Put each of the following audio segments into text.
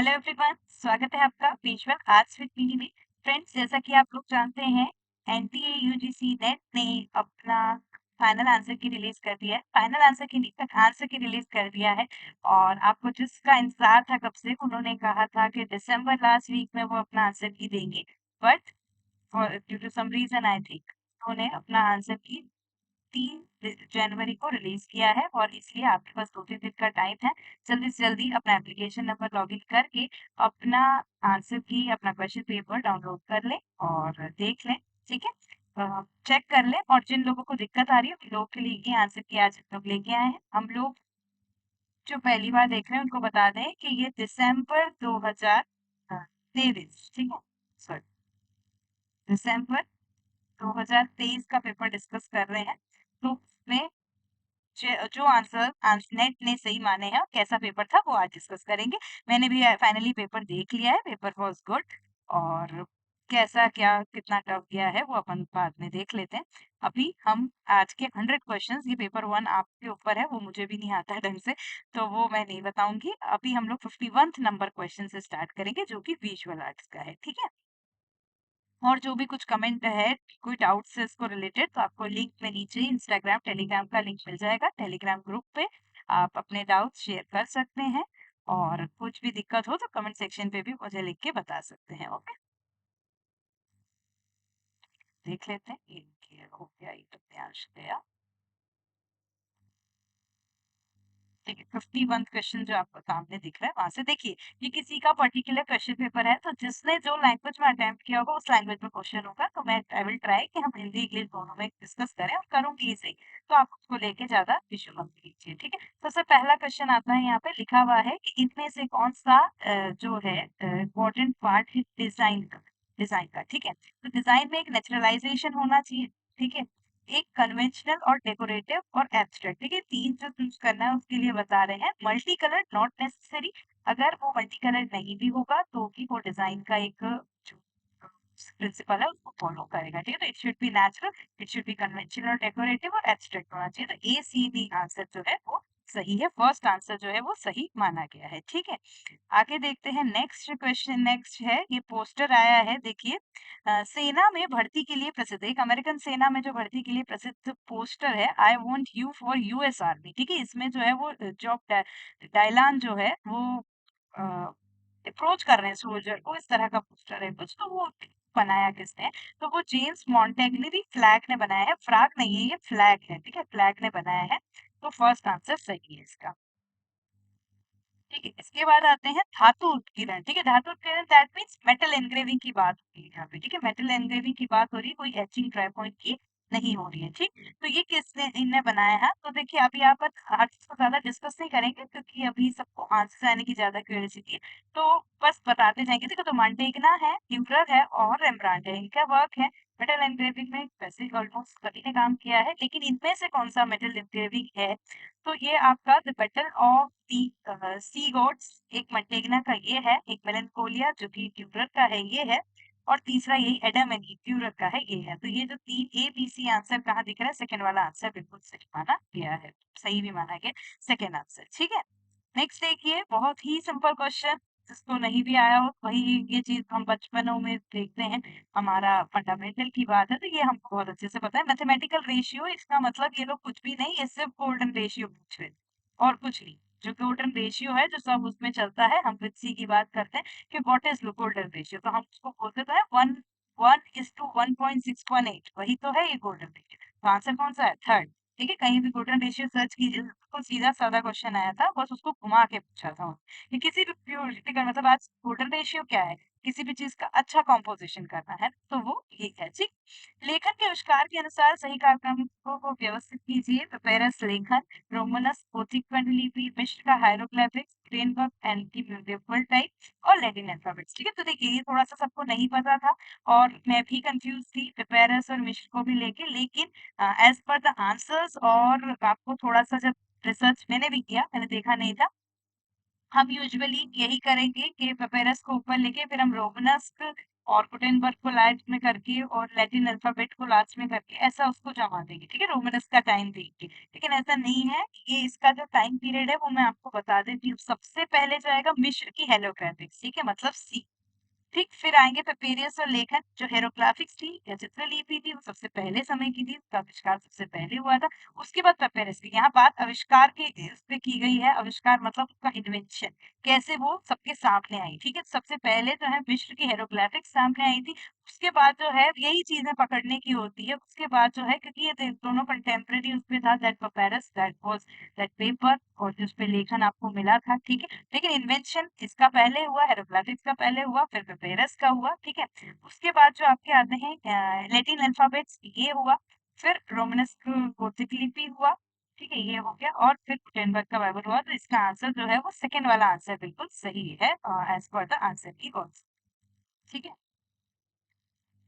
Hello everyone, स्वागत है आपका विजुअल आर्ट्स विद मीनी में। फ्रेंड्स, जैसा कि आप लोग जानते हैं, एनटीए यूजीसी नेट ने अपना फाइनल आंसर की रिलीज कर दिया है। फाइनल आंसर की नहीं, आंसर की रिलीज कर दिया है। और आपको जिसका इंतजार था कब से, उन्होंने कहा था कि दिसंबर लास्ट वीक में वो अपना आंसर की देंगे, but due to some reason I think उन्होंने अपना आंसर की 3 जनवरी को रिलीज किया है। और इसलिए आपके पास 2-3 दिन का टाइम है। जल्दी से जल्दी अपना एप्लीकेशन नंबर लॉगिन करके अपना आंसर की अपना क्वेश्चन पेपर डाउनलोड कर लें और देख लें। ठीक है, चेक कर लें। और जिन लोगों को दिक्कत आ रही है उन लोगों के लिए ये आंसर की आज हम लोग लेके आए हैं। हम लोग जो पहली बार देख रहे हैं उनको बता दें कि ये दिसंबर 2023, ठीक है, सॉरी, दिसंबर 2023 का पेपर डिस्कस कर रहे हैं। तो उसमें जो आंसर नेट ने सही माने हैं और कैसा पेपर था वो आज डिस्कस करेंगे। मैंने भी फाइनली पेपर देख लिया है। Paper was good. और कैसा क्या कितना टफ गया है वो अपन बाद में देख लेते हैं। अभी हम आज के 100 क्वेश्चंस, ये पेपर 1 आपके ऊपर है, वो मुझे भी नहीं आता है ढंग से, तो वो मैं नहीं बताऊंगी। अभी हम लोग 51 नंबर क्वेश्चन से स्टार्ट करेंगे, जो कि विजुअल आर्ट्स का है। ठीक है, और जो भी कुछ कमेंट है, कोई डाउट्स है इसको रिलेटेड, तो आपको लिंक में नीचे इंस्टाग्राम टेलीग्राम का लिंक मिल जाएगा। टेलीग्राम ग्रुप पे आप अपने डाउट्स शेयर कर सकते हैं। और कुछ भी दिक्कत हो तो कमेंट सेक्शन पे भी मुझे लिख के बता सकते हैं। ओके, देख लेते हैं। ये हो गया, ये तो प्यास गया। ठीक है, 51 क्वेश्चन जो आपको सामने दिख रहा है वहां से देखिए। ये किसी का पर्टिकुलर क्वेश्चन पेपर है, तो जिसने जो लैंग्वेज में अटेम्प्ट किया होगा उस लैंग्वेज में क्वेश्चन होगा। तो मैं आई विल ट्राई कि हम हिंदी इंग्लिश दोनों में डिस्कस करें, और करूंगी इसे। तो आप उसको लेके ज्यादा विषय मत कीजिए। ठीक है, सबसे पहला क्वेश्चन आता है, यहाँ पे लिखा हुआ है कि इनमें से कौन सा जो है इम्पोर्टेंट पार्ट है डिजाइन का। ठीक है, तो डिजाइन में एक नेचुरलाइजेशन होना चाहिए। ठीक है, एक कन्वेंशनल और डेकोरेटिव और एब्स्ट्रैक्ट। ठीक है, 3 जो चूज करना है उसके लिए बता रहे हैं। Multi colour not necessary. अगर वो मल्टी कलर नहीं भी होगा तो भी वो डिजाइन का एक जो प्रिंसिपल है उसको फॉलो करेगा। ठीक है, तो it should be natural, it should be conventional, decorative और एब्स्ट्रैक्ट होना चाहिए। तो ए सी डी आंसर जो है वो सही है। फर्स्ट आंसर जो है वो सही माना गया है। ठीक है, आगे देखते हैं नेक्स्ट क्वेश्चन। नेक्स्ट है, ये पोस्टर आया है, देखिए। सेना में भर्ती के लिए प्रसिद्ध, एक अमेरिकन सेना में जो भर्ती के लिए प्रसिद्ध पोस्टर है, I want you for US army. ठीक है, इसमें जो है वो जॉब डायलान जो है वो अप्रोच कर रहे हैं सोल्जर को। इस तरह का पोस्टर है कुछ, तो वो बनाया किसने? तो वो जेम्स मॉन्टेगनरी फ्लैग ने बनाया है। फ्रैग नहीं है, ये फ्लैग है। ठीक है, फ्लैग ने बनाया है। तो फर्स्ट आंसर सही है इसका। ठीक है, इसके बाद आते हैं धातु उत्कीर्णन। ठीक है, धातु उत्कीर्णन दैट मीन्स मेटल एनग्रेविंग की बात हो रही है यहाँ पे। ठीक है, मेटल एनग्रेविंग की बात हो रही है, कोई एचिंग ट्राई पॉइंट की नहीं हो रही है। ठीक, तो ये किसने इनने बनाया है? तो देखिए, अभी आप आर्ट्स को ज्यादा डिस्कस नहीं करेंगे क्योंकि अभी सबको आंसर आने की ज्यादा क्यूरियोसिटी है। तो बस बताते जाएंगे। देखो, तो मांटेगना है, ड्यूरर है और रेम्ब्रांड है। इनका वर्क है मेटल एनग्रेविंग में। वैसे ऑलमोस्ट सभी ने काम किया है, लेकिन इनमें से कौन सा मेटल एनग्रेविंग है? तो ये आपका the battle of the sea gods, एक मंटेगना का ये है, एक मेलनकोलिया जो कि ट्यूरर का है ये है, और तीसरा यही एडम एंड ईव ट्यूरर का है ये है। तो ये जो 3 A B C आंसर कहाँ दिख रहा है? सेकंड वाला आंसर बिल्कुल सही माना गया है, सही भी माना गया सेकंड आंसर। ठीक है, नेक्स्ट देखिए, बहुत ही सिंपल क्वेश्चन। जिसको नहीं भी आया हो वही, ये चीज हम बचपनों में देखते हैं, हमारा फंडामेंटल की बात है, तो ये हमको बहुत अच्छे से पता है। मैथमेटिकल रेशियो, इसका मतलब ये लोग कुछ भी नहीं, ये सिर्फ गोल्डन रेशियो पूछ रहे थे और कुछ नहीं। जो गोल्डन रेशियो है, जो सब उसमें चलता है, हम वित्सी की बात करते हैं कि व्हाट इज गोल्डन रेशियो, तो हम उसको बोलते तो है 1:1:618। वही तो है ये गोल्डन रेशियो। तो आंसर कौन सा है? थर्ड। ठीक है, कहीं भी गोल्डन रेशियो सर्च कीजिए, बिल्कुल सीधा साधा क्वेश्चन आया था, बस उसको घुमा के पूछा था। कि किसी भी प्योरिटी मतलब आज गोल्डन रेशियो क्या है? किसी भी चीज का अच्छा कॉम्पोजिशन करना है, तो वो ये है। ठीक, लेखन के आविष्कार के अनुसार सही कारकों को व्यवस्थित कीजिए। पेपेरस लेखन, रोमनस गोथिक पांडुलिपि, मिस्र का हायरोग्लिफिक्स, ग्रीनबर्ग एंटीम्यूटेबल टाइप और लैटिन अल्फाबेट्स। ठीक है, तो देखिए, ये थोड़ा सा सबको नहीं पता था और मैं भी कंफ्यूज थी पेपेरस और मिस्र को भी लेके, लेकिन एज पर द आंसर्स और आपको थोड़ा सा जब रिसर्च मैंने भी किया, मैंने देखा नहीं था, हम यूजुअली यही करेंगे कि पेपेरस को ऊपर लेके फिर हम रोमनस्क और गुटेनबर्ग को लास्ट में करके और लैटिन अल्फाबेट को लास्ट में करके ऐसा उसको जमा देंगे, ठीक है, रोमनस का टाइम देख के। लेकिन ऐसा नहीं है, ये इसका जो टाइम पीरियड है वो मैं आपको बता देती हूँ। सबसे पहले जो आएगा मिस्र की हेलोग्राफिक्स, ठीक है, मतलब सी। ठीक, फिर आएंगे पेपेरियस और लेखन, जो हेरोग्राफिक्स थी या चित्रलिपि थी, वो सबसे पहले समय की थी, उसका आविष्कार सबसे पहले हुआ था। उसके बाद पेपेरस की। यहाँ बात आविष्कार के इस पे की गई है, आविष्कार मतलब उसका इन्वेंशन, कैसे वो सबके सामने आई, ठीक है। सबसे पहले जो है विश्व की हेरोग्राफिक्स सामने आई थी। उसके बाद जो है यही चीजें पकड़ने की होती है, उसके बाद जो है, क्योंकि ये दोनों कंटेम्प्रेरी उसपे था, that papyrus, that was that paper, और जिस पे लेखन आपको मिला था, ठीक है। लेकिन इन्वेंशन इसका पहले हुआ, हेरोग्लिफिक्स का पहले हुआ, फिर पेपेरस का हुआ, ठीक है। उसके बाद जो आपके आते हैं लैटिन अल्फाबेट्स, ये हुआ। फिर रोमनस गोथिक लिपि हुआ, ठीक है, ये हो गया। और फिर गुटेनबर्ग का बाइबल हुआ। तो इसका आंसर जो है वो सेकंड वाला आंसर बिल्कुल सही है, एज पर द आंसर की ऑल्सो, ठीक है।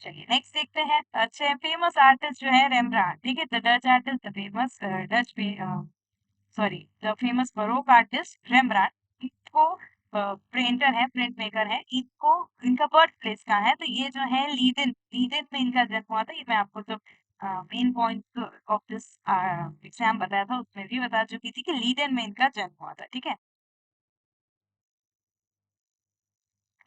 चलिए नेक्स्ट देखते हैं। अच्छा, फेमस आर्टिस्ट जो है रेम्ब्रांड, ठीक है, the Dutch artist, the famous Dutch, sorry, the famous baroque artist रेम्ब्रांड, इनको पेंटर है, प्रिंट मेकर है, इनको, इनका बर्थ प्लेस कहाँ है? तो ये जो है लीडेन, लीडेन में इनका जन्म हुआ था। ये मैं आपको जो main point of this exam बताया था उसमें भी बता चुकी थी कि लीडेन में इनका जन्म हुआ था, ठीक है।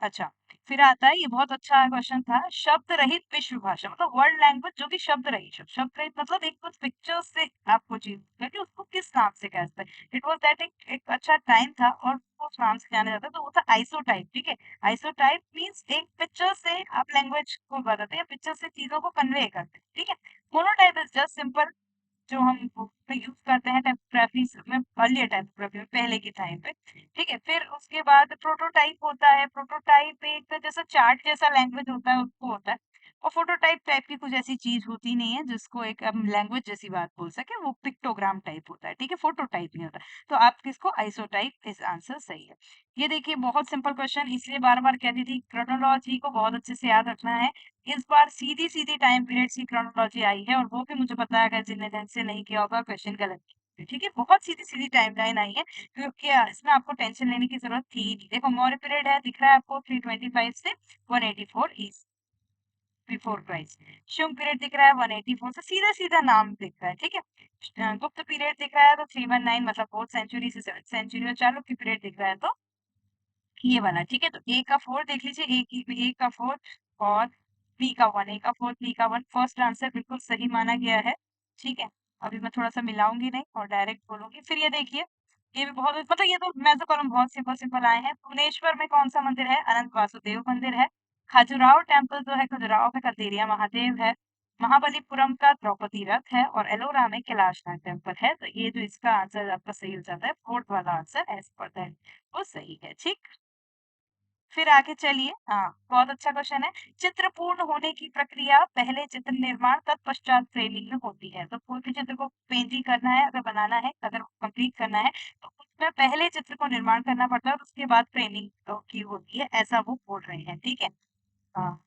अच्छा, फिर आता है, ये बहुत अच्छा क्वेश्चन था, शब्द रहित विश्व भाषा, मतलब वर्ल्ड लैंग्वेज जो कि शब्द रहित, शब्द रहित मतलब एक कुछ पिक्चर्स से आपको चीज कि उसको किस नाम से कहते हैं। इट वाज दैट एक अच्छा टाइम था और वो उस नाम से जाना जाता, तो वो था आइसोटाइप, ठीक है। आइसोटाइप मींस एक पिक्चर से आप लैंग्वेज को बताते हैं, पिक्चर से चीजों को कन्वे करते हैं, ठीक है। मोनोटाइप इज जस्ट सिंपल, जो हम यूज करते हैं टाइपोग्राफी में, अर्लियर टाइपोग्राफी में, पहले के टाइम पे, ठीक है। फिर उसके बाद प्रोटोटाइप होता है। प्रोटोटाइप एक जैसा चार्ट जैसा लैंग्वेज होता है, उसको होता है। और फोटोटाइप टाइप की कुछ ऐसी चीज होती नहीं है जिसको एक हम लैंग्वेज जैसी बात बोल सके, वो पिक्टोग्राम टाइप होता है, ठीक है, फोटोटाइप नहीं होता। तो आप किसको, आइसोटाइप, इस आंसर सही है। ये देखिए बहुत सिंपल क्वेश्चन, इसलिए बार बार कहती थी क्रोनोलॉजी को बहुत अच्छे से याद रखना है। इस बार सीधी सीधी टाइम पीरियड्स की क्रोनोलॉजी आई है, और वो भी मुझे पता है, अगर जिनने ढंग से नहीं किया होगा क्वेश्चन गलत किया, ठीक है। बहुत सीधी सीधी टाइमलाइन आई है, क्योंकि इसमें आपको टेंशन लेने की जरूरत थी ही नहीं। देखो मौर्य पीरियड है, दिख रहा है आपको, 325 से 184 east before Christ. Shunga period दिख रहा है 184 से, सीधा सीधा नाम दिख रहा है, ठीक है। गुप्त पीरियड दिख रहा है तो 319, मतलब 4th सेंचुरी से 7th सेंचुरी। और चालुक्य पीरियड दिख रहा है तो ये वाला, ठीक है। तो ए का 4 देख लीजिए, ए का 4 और बी का 1, ए का 4, बी का 1, फर्स्ट आंसर बिल्कुल सही माना गया है, ठीक है। अभी मैं थोड़ा सा मिलाऊंगी नहीं और डायरेक्ट बोलूंगी। फिर ये देखिए, ये भी बहुत, मतलब ये तो मैं तो कॉलम बहुत सिंपल सिंपल आए हैं। भुवनेश्वर में कौन सा मंदिर है? अनंत वासुदेव मंदिर है। खजुराहो टेम्पल जो है, खजुराहो में कतेरिया महादेव है। महाबलीपुरम का द्रौपदी रथ है, और एलोरा में कैलाशनाथ टेम्पल है। तो ये जो इसका आंसर आपका सही हो जाता है, फोर्थ वाला आंसर एज पर दैट, वो सही है, ठीक। फिर आगे चलिए, हाँ बहुत अच्छा क्वेश्चन है। चित्र पूर्ण होने की प्रक्रिया पहले चित्र निर्माण, तत्पश्चात फ्रेमिंग में होती है। तो कोई भी चित्र को पेंटिंग करना है, अगर बनाना है, अगर कंप्लीट करना है, तो उसमें पहले चित्र को निर्माण करना पड़ता है और उसके बाद फ्रेमिंग की होती है, ऐसा वो बोल रहे हैं, ठीक है। हाँ,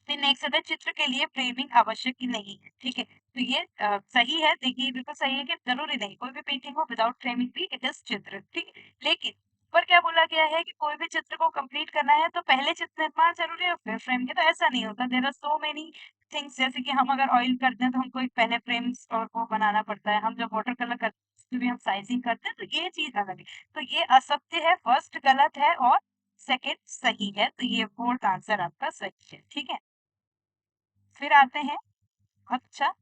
फिर नेक्स्ट आता है, चित्र के लिए फ्रेमिंग आवश्यक ही नहीं है, ठीक है। तो ये सही है, देखिए बिल्कुल सही है कि जरूरी नहीं, कोई भी पेंटिंग हो विदाउट फ्रेमिंग भी इट इज चित्र, ठीक है। लेकिन पर क्या बोला गया है कि कोई भी चित्र को कंप्लीट करना है तो पहले चित्र निर्माण जरूरी है और फिर फ्रेम के, तो ऐसा नहीं होता। There are so many things, जैसे कि हम अगर ऑयल करते हैं तो हमको एक पहले फ्रेम्स और वो बनाना पड़ता है। हम जब वाटर कलर करते हैं उसमें भी हम साइजिंग करते हैं, तो ये चीज अलग है। तो ये असत्य है, फर्स्ट गलत है और सेकेंड सही है। तो ये फोर्थ आंसर आपका सही है, ठीक है। फिर आते हैं, अच्छा,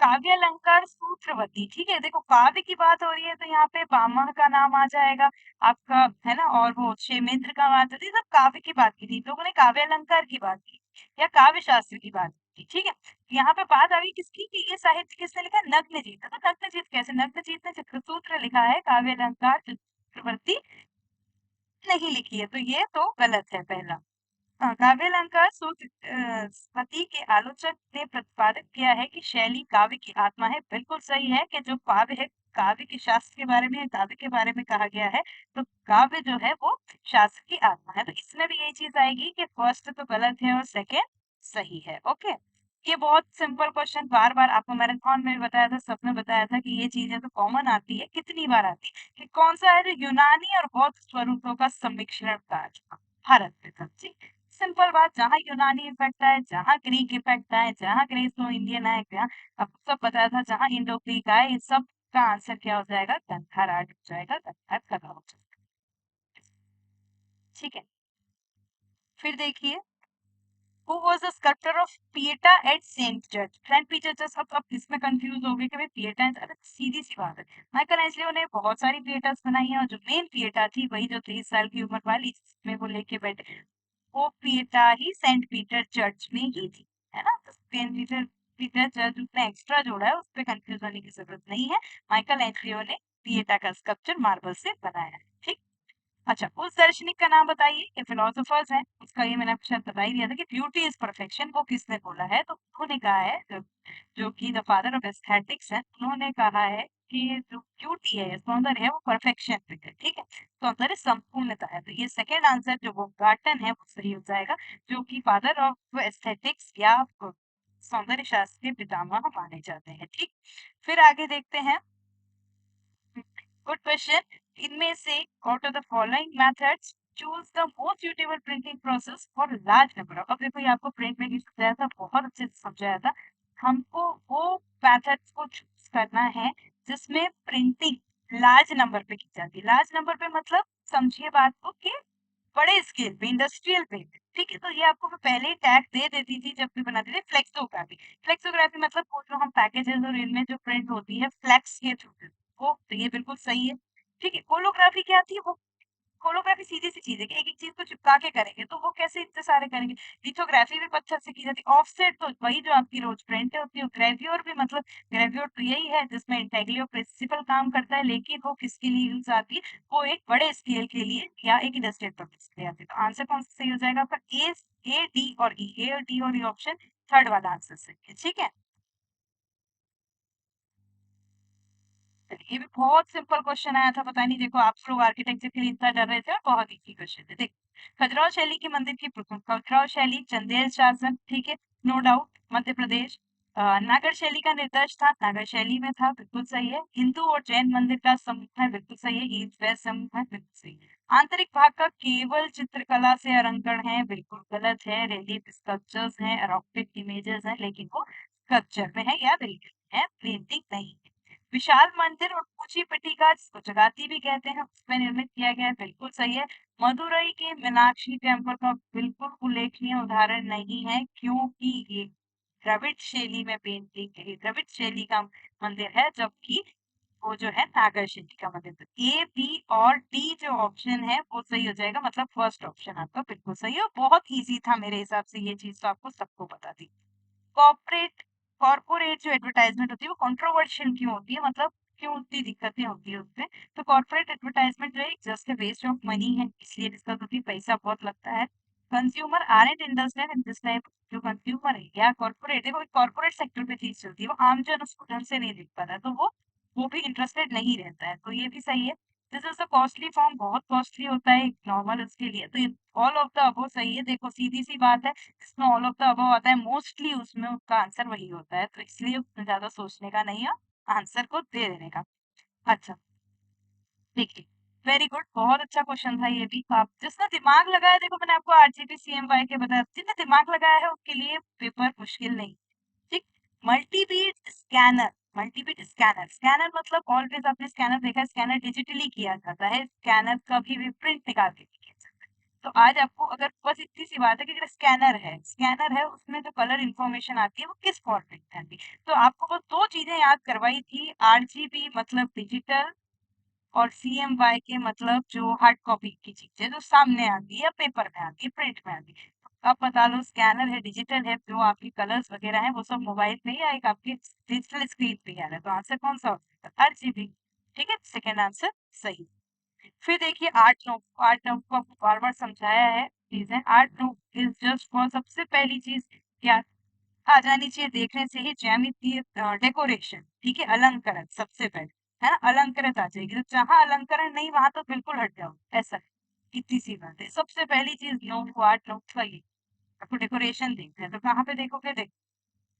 काव्य अलंकार सूत्रवती, ठीक है। देखो काव्य की बात हो रही है तो यहाँ पे भामह का नाम आ जाएगा आपका, है ना, और वो क्षेमेंद्र का बात होती है। सब काव्य की बात की थी, लोगों ने काव्य अलंकार की बात की या काव्य शास्त्र की बात की, ठीक है। यहाँ पे बात आ गई किसकी, कि ये साहित्य किसने लिखा? नग्नजीत। तो नग्नजीत कैसे? नग्नजीत ने चित्रसूत्र लिखा है, काव्य अलंकार चक्रवर्ती नहीं लिखी है, तो ये तो गलत है पहला। हाँ, काव्यालंकार पति के आलोचक ने प्रतिपादित किया है कि शैली काव्य की आत्मा है। बिल्कुल सही है कि जो काव्य है, काव्य के शास्त्र के बारे में, काव्य के बारे में कहा गया है, तो काव्य जो है वो शास्त्र की आत्मा है। तो इसमें भी यही चीज आएगी कि फर्स्ट तो गलत है और सेकेंड सही है, ओके। ये बहुत सिंपल क्वेश्चन, बार बार आपको मैराथन में भी बताया था, सबने बताया था कि ये चीजें तो कॉमन आती है, कितनी बार आती है कि कौन सा है जो यूनानी और बौद्ध स्वरूपों का सम्मिश्रण कार्य भारत में था, ठीक। सिंपल बात, जहाँ यूनानी इफेक्ट आए, जहाँ ग्रीक इफेक्ट आए, जहाँ ग्रीसो इंडियन आए, जहाँ आपको सब बताया था, जहाँ इंडो ग्रीक आए, इस सब का आंसर क्या हो जाएगा? गंधार आर्ट हो जाएगा, गंधार कला हो जाएगा। ठीक है, फिर देखिए, Who was the sculptor of Pieta at Saint Church? Saint Peter church. अब इसमें कंफ्यूज हो गए कि भाई पिएटा, अरे सीधी सी बात है, माइकल एंजेलो ने बहुत सारी पिएटास बनाई है और जो मेन पिएटा थी वही जो 30 साल की उम्र वाली जिसमें वो लेके बैठे, वो पिएटा ही सेंट पीटर चर्च में ही थी, है ना? तो सेंट पीटर पीटर चर्च उसने एक्स्ट्रा जोड़ा है, उस पर कंफ्यूज होने की जरूरत नहीं है। माइकल एंजेलो ने पिएटा का स्कल्पचर मार्बल से बनाया है। ठीक। अच्छा, उस दार्शनिक का नाम बताइए, ये फिलोसोफर्स हैं, उसका ये मैंने आपको शायद बता ही दिया था कि ब्यूटी इज परफेक्शन, वो किसने बोला है? तो उन्होंने कहा है, जो कि द फादर ऑफ एस्थेटिक्स है, उन्होंने कहा है कि जो ब्यूटी है, सौंदर्य है, वो परफेक्शन पे है। ठीक है, सौंदर्य संपूर्णता है। तो ये सेकंड आंसर जो वो गार्टन है वो सही हो जाएगा, जो कि फादर ऑफ एस्थेटिक्स या सौंदर्य शास्त्र के पितामह माने जाते हैं। ठीक, फिर आगे देखते हैं। Good question. इनमें से out of the following methods choose the most suitable printing process for large number. अब देखो, ये आपको प्रिंट में समझाया था, बहुत अच्छे से समझाया था। हमको वो मेथड्स को चूज करना है जिसमें प्रिंटिंग लार्ज नंबर पे की जाती है। लार्ज नंबर पे मतलब समझिए बात को कि बड़े स्केल पे, इंडस्ट्रियल पे। ठीक है, तो ये आपको मैं पहले ही टैग दे देती थी जब भी बनाते थे। फ्लेक्सोग्राफी, फ्लेक्सोग्राफी मतलब वो जो हम पैकेजेस और इनमें जो प्रिंट होती है फ्लेक्स के थ्रू, वो तो ये बिल्कुल सही है। ठीक है, कोलोग्राफी क्या थी? वो कोलोग्राफी सीधी सी चीज है कि एक एक चीज को चिपका के करेंगे, तो वो कैसे इतने सारे करेंगे? लिथोग्राफी भी पत्थर से की जाती है। ऑफसेट तो वही जो आपकी रोज प्रिंट होती है। ग्रेव्योर भी मतलब, ग्रेव्योर तो यही है जिसमें इंटेग्लियो प्रिंसिपल काम करता है, लेकिन वो किसके लिए यूज आती है? वो एक बड़े स्केल के लिए या एक इंडस्ट्रियल पर्पज के लिए आती है। तो आंसर कौन सा सही हो जाएगा आपका? ए डी और ई, ए और डी और ई ऑप्शन थर्ड वाला आंसर सही है। ठीक है, ये भी बहुत सिंपल क्वेश्चन आया था, पता नहीं, देखो आप लोग आर्किटेक्चर के लिए इतना डर रहे थे और बहुत इजी क्वेश्चन है। देखो, खजुराहो शैली के मंदिर की प्रथम, खजुराहो शैली चंदेल शासन, ठीक है, नो डाउट, मध्य प्रदेश। नागर शैली का निर्देश था, नागर शैली में था, बिल्कुल सही है। हिंदू और जैन मंदिर का समूह है, बिल्कुल सही है, ईस्ट वेस्ट समूह है, बिल्कुल सही है। आंतरिक भाग का केवल चित्रकला से अलंकरण है, बिल्कुल गलत है। रिलीफ स्कल्पचर्स हैं, एरोप्टिक इमेजेस हैं, लेकिन वो स्कल्पचर में है या रिलीफ है, पेंटिंग नहीं है। विशाल मंदिर और ऊंची पट्टिका, जिसको जगाती भी कहते हैं, उसमें निर्मित किया गया है, बिल्कुल सही है। मदुरई के मीनाक्षी टेम्पल का बिल्कुल उल्लेखनीय उदाहरण नहीं है, क्योंकि ये द्रविड़ शैली में पेंटिंग, द्रविड़ शैली का मंदिर है, जबकि वो जो है नागर शैली का मंदिर। तो ए बी और डी जो ऑप्शन है वो सही हो जाएगा, मतलब फर्स्ट ऑप्शन आपका बिल्कुल सही है। और बहुत इजी था मेरे हिसाब से, ये चीज तो आपको सबको पता थी। कॉर्पोरेट कॉर्पोरेट जो एडवर्टाइजमेंट होती है वो कंट्रोवर्शियल क्यों होती है, मतलब क्यों उतनी दिक्कतें होती है उससे? तो कॉर्पोरेट एडवर्टाइजमेंट जो है जस्ट वेस्ट ऑफ मनी है, इसलिए दिक्कत होती है, पैसा बहुत लगता है। Consumer aren't interested in this type, जो कंज्यूमर है या कॉर्पोरेट, देखो कॉर्पोरेट सेक्टर पे चीज चलती है, वो आमजन उसको ढंग से नहीं देख पाता, तो वो भी इंटरेस्टेड नहीं रहता है, तो ये भी सही है। This is a costly form, बहुत कॉस्टली होता है नॉर्मल उसके लिए, तो ऑल ऑफ द अबव सही है। देखो सीधी सी बात है, जिसमें ऑल ऑफ द अबव आता है मोस्टली उसमें उसका आंसर वही होता है, तो इसलिए उसमें ज्यादा सोचने का नहीं है, आंसर को दे देने का। अच्छा, देखिए, वेरी गुड, बहुत अच्छा क्वेश्चन था ये भी। आप जिसने दिमाग लगाया, देखो मैंने आपको आरजीबी सीएमवाई के बताया, जिसने दिमाग लगाया है उसके लिए पेपर मुश्किल नहीं। ठीक, मल्टीबीट स्कैनर, मल्टीबीट स्कैनर, स्कैनर मतलब ऑलवेज आपने स्कैनर देखा है, स्कैनर डिजिटली किया जाता है, स्कैनर कभी भी प्रिंट निकाल के नहीं किया जाता। तो आज आपको अगर बस इतनी सी बात है कि अगर स्कैनर है उसमें जो कलर इन्फॉर्मेशन आती है वो किस फॉर्मेट में आती है, तो आपको बस दो चीजें याद करवाई थी, आरजीबी मतलब डिजिटल, और सीएमवाई के मतलब जो हार्ड कॉपी की चीज है जो सामने आती है या पेपर में आती है, प्रिंट में आती है। तो आप बता लो, स्कैनर है, डिजिटल है, जो आपके कलर्स वगैरह है वो सब मोबाइल पे या एक आपके डिजिटल स्क्रीन पे आ रहा है, तो आंसर कौन सा होगा? आरजीबी। ठीक है, सेकेंड आंसर सही। फिर देखिए, आर्ट नोट को आपको बार बार समझाया है चीजें। Art note is just for, सबसे पहली चीज क्या आ जानी चाहिए देखने से ही? ज्यामितीय डेकोरेशन, ठीक है, अलंकरण सबसे पहले, है ना, अलंकरण आ जाएगी। तो जहाँ अलंकरण नहीं वहां तो बिल्कुल हट जाओ, ऐसा है। इतनी सी बात है, सबसे पहली चीज नोट को, आर्ट नोट का ये आपको डेकोरेशन देखना है, तो कहाँ पे देखोगे? देख,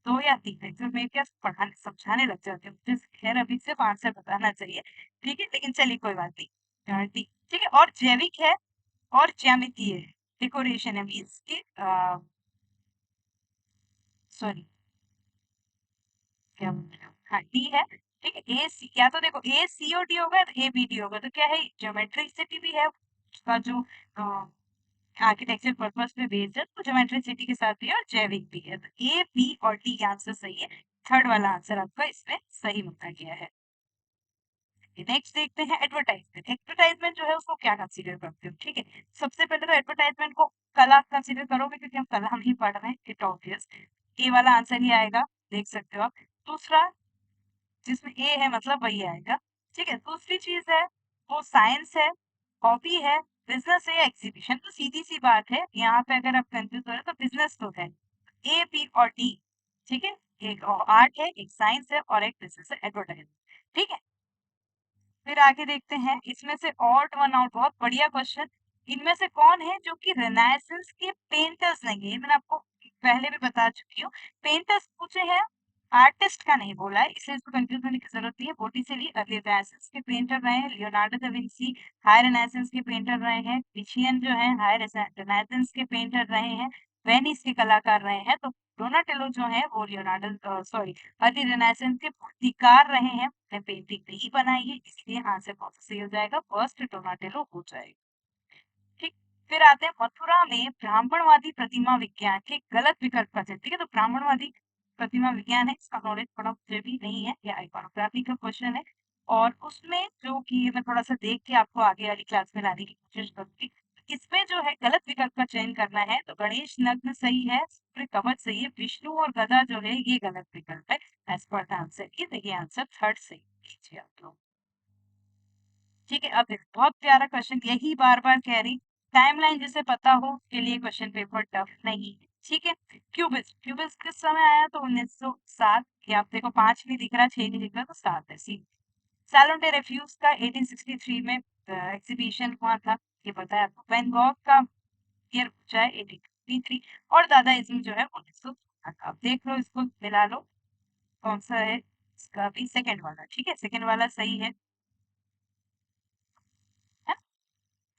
दो या तीन है, जो मैं क्या पढ़ाने समझाने लग जाती हूँ, मुझे खैर अभी सिर्फ आंसर बताना चाहिए। ठीक है, लेकिन चलिए कोई बात नहीं। ठीक है, और जैविक है और ज्यामितीय है। डेकोरेशन है मीन्स की सॉरी क्या बोल रहे हो, हाँ डी है। ठीक है, ए सी या तो देखो ए सी ओ डी होगा तो ए बी डी होगा, तो क्या है ज्योमेट्रिसिटी भी है उसका जो आर्किटेक्चर पर्पस पे बेस्ड है, तो ज्योमेट्रिसिटी के साथ भी है और जैविक भी है, तो ए बी और डी आंसर सही है। थर्ड वाला आंसर आपका इसमें सही माना गया है। नेक्स्ट देखते हैं एडवर्टाइजमेंट। एडवर्टाइजमेंट जो है उसको क्या कंसीडर करते हो, ठीक है। सबसे पहले तो एडवर्टाइजमेंट को कला कंसीडर करोगे क्योंकि हम कला हम ही पढ़ रहे हैं, इट ऑब्वियस ए वाला आंसर ही आएगा, देख सकते हो आप। दूसरा जिसमें ए है मतलब वही आएगा, ठीक है। दूसरी चीज है वो साइंस है, हॉबी है, बिजनेस है या एग्जीबिशन, तो सीधी सी बात है यहाँ पे अगर आप कंफ्यूज हो रहे हो तो बिजनेस तो है, ए बी और डी, ठीक है। एक आर्ट है, एक साइंस है और एक बिजनेस है, एडवर्टाइजमेंट, ठीक है। फिर आगे देखते हैं इसमें से ऑड वन आउट, बहुत बढ़िया क्वेश्चन। इनमें से कौन है जो कि रेनेसांस के पेंटर्स नहीं है, ये मैंने आपको पहले भी बता चुकी हूँ। पेंटर्स पूछे हैं, आर्टिस्ट का नहीं बोला है, इसलिए इसको कंफ्यूज होने की जरूरत नहीं है। बोटिसेली अर्ली रेनेसांस के पेंटर रहे हैं, Leonardo da Vinci high renaissance के पेंटर रहे हैं, टिशियन जो है हाई रेनेसांस के पेंटर रहे हैं, वेनिस के कलाकार रहे हैं, तो डोनाटेलो जो है वो लियोनार्डो सॉरी अर्ली रेनेसांस के मूर्तिकार रहे हैं, ने पेंटिंग नहीं बनाई है, इसलिए आंसर कौन सा सही हो जाएगा, फर्स्ट डोनाटेलो हो जाएगा, ठीक। फिर आते हैं मथुरा में ब्राह्मणवादी प्रतिमा विज्ञान के गलत विकल्प का चयन, ठीक है। तो ब्राह्मणवादी प्रतिमा विज्ञान है, इसका नॉलेज थोड़ा मुझे भी नहीं है, या आइकॉनोग्राफी का क्वेश्चन है, और उसमें जो कि मैं थोड़ा सा देख के आपको आगे वाली क्लास में लाने की कोशिश करूंगी। इसमें जो है गलत विकल्प का चयन करना है, तो गणेश नग्न सही है, सूर्य कवच सही है, विष्णु और गदा जो है ये गलत विकल्प है एज पर द आंसर। ये देखिए आंसर थर्ड सही कीजिए आप लोग, ठीक है। अब देखो बहुत प्यारा क्वेश्चन, यही बार बार कह रही, टाइमलाइन जिसे पता हो उसके लिए क्वेश्चन पेपर टफ नहीं है, ठीक है। क्यूबिस्ट, क्यूबिस्ट किस समय आया, तो 1907, ये आप देखो 5 नहीं दिख रहा, 6 नहीं दिख रहा, तो 7 है सी। सैलून डे रिफ्यूज का 1863 में एग्जीबिशन हुआ था, ये पता है आपको। वैन गॉग का ईयर पूछा है 1853, और दादाइज्म जो है 1916 का। आप देख लो इसको मिला लो, कौन सा है इसका भी सेकंड वाला, ठीक है, सेकंड वाला सही है।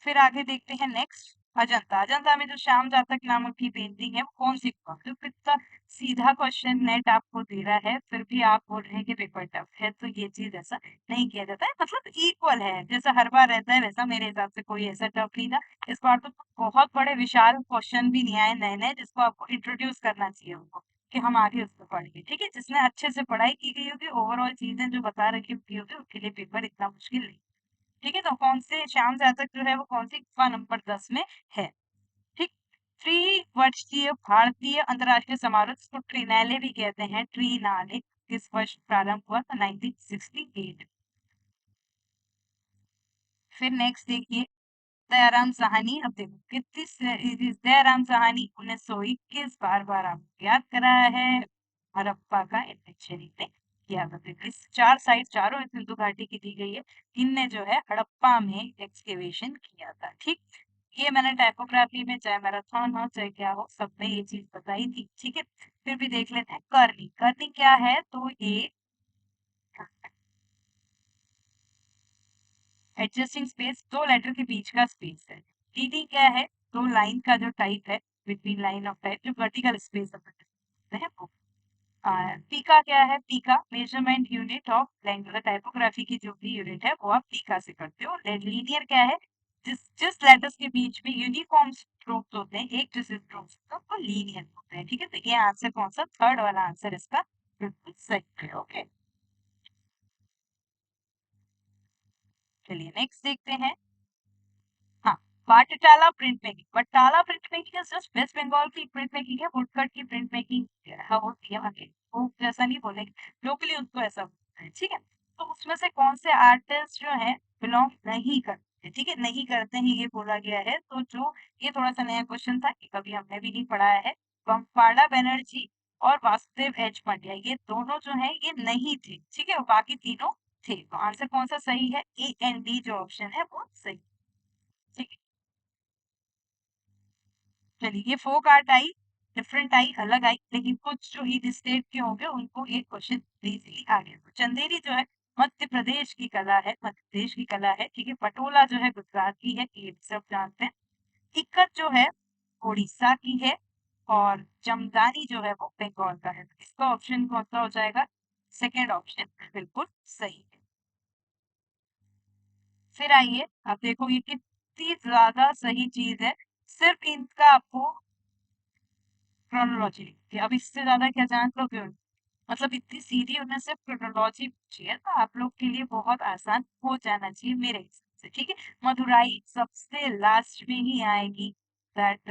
फिर आगे देखते हैं नेक्स्ट, अजंता। अजंता में जो श्याम जातक नामक की पेंटिंग है वो कौन सी हुआ, तो कितना सीधा क्वेश्चन नेट आपको दे रहा है, फिर भी आप बोल रहे हैं कि पेपर टफ है, तो ये चीज ऐसा नहीं किया जाता है, मतलब इक्वल है, जैसा हर बार रहता है वैसा मेरे हिसाब से कोई ऐसा टफ नहीं था। इस बार तो बहुत बड़े विशाल क्वेश्चन भी नहीं आए नए नए, जिसको आपको इंट्रोड्यूस करना चाहिए उनको, कि हम आगे उसको पढ़ेंगे, ठीक है। जिसने अच्छे से पढ़ाई की गई होगी, ओवरऑल चीजें जो बता रखी होगी, उसके लिए पेपर इतना मुश्किल नहीं, ठीक है। तो कौन से श्याम जातक जो है वो कौन सी गुफा नंबर 10 में है, ठीक। 3 वर्षीय भारतीय अंतर्राष्ट्रीय समारोह, जिसको ट्रिनेले भी कहते हैं, ट्रीनाले, किस वर्ष प्रारंभ हुआ, तो 1968। फिर नेक्स्ट देखिए दयाराम साहनी, अब देखो कितनी दयाराम साहनी 1921, बार बार आपको याद कराया है, हड़प्पा का इन्वेंशन इनने किया था। तो इस 4 साइट चारों सिंधु घाटी की दी गई है, इनने जो है हड़प्पा में एक्सकेवेशन किया था, ठीक। ये मैंने टाइपोग्राफी में चाहे मैराथन हो चाहे क्या हो, सब में ये चीज बताई थी, ठीक है। फिर भी देख लेते हैं करनी, करनी क्या है, तो ये एडजस्टिंग स्पेस, दो लेटर के बीच का स्पेस है। टीडी क्या है, दो लाइन का जो टाइप है, बिटवीन लाइन ऑफ टाइप, जो वर्टिकल स्पेस है वो। पीका क्या है, पीका measurement unit of length, typography की जो भी यूनिट है वो आप पीका से करते हो। लीनियर क्या है, जिस जिस लेटर्स के बीच में यूनिफॉर्म स्ट्रोक्स होते हैं, एक जैसे स्ट्रोक्स होते हैं, वो लीनियर होते हैं, ठीक है। तो ये आंसर कौन सा, थर्ड वाला आंसर इसका बिल्कुल सही है, ओके। चलिए नेक्स्ट देखते हैं, हाँ, Battala print making. Battala print making is just West Bengal की प्रिंट मेकिंग है, वुडकट की प्रिंट मेकिंग हाँ होती है आगे, वो जैसा नहीं बोलेंगे, लोकली उसको ऐसा बोलते हैं, ठीक है। तो उसमें से कौन से आर्टिस्ट जो है बिलोंग नहीं करते, ठीक है, नहीं करते हैं ये बोला गया है, तो जो ये थोड़ा सा नया क्वेश्चन था, ये कभी हमने भी नहीं पढ़ाया है। बम्पाड़ा बनर्जी और वासुदेव एच पांड्या, ये दोनों जो है ये नहीं थे, ठीक है, और बाकी तीनों थे, तो आंसर कौन सा सही है, ए एंड डी जो ऑप्शन है वो सही, ठीक है। चलिए ये folk art I, different I, अलग आई, लेकिन कुछ जो ईद स्टेट के होंगे उनको ये क्वेश्चन इजीली आ गया। तो चंदेरी जो है मध्य प्रदेश की कला है, मध्य प्रदेश की कला है, ठीक है। पटोला जो है गुजरात की है, ये भी सब जानते हैं। इक्कत जो है उड़ीसा की है और जमदानी जो है वो बंगाल का है। इसका ऑप्शन कौन सा हो जाएगा? सेकेंड ऑप्शन बिल्कुल सही है। फिर आइए, अब देखो ये कितनी ज्यादा सही चीज है, सिर्फ इनका आपको क्रोनोलॉजी लिखी है। अब इससे ज्यादा क्या जान लोगे? मतलब इतनी सीधी उन्हें सिर्फ क्रोनोलॉजी पूछी है तो आप लोग के लिए बहुत आसान हो जाना चाहिए मेरे हिसाब से, ठीक है। मदुराई सबसे लास्ट में ही आएगी, दैट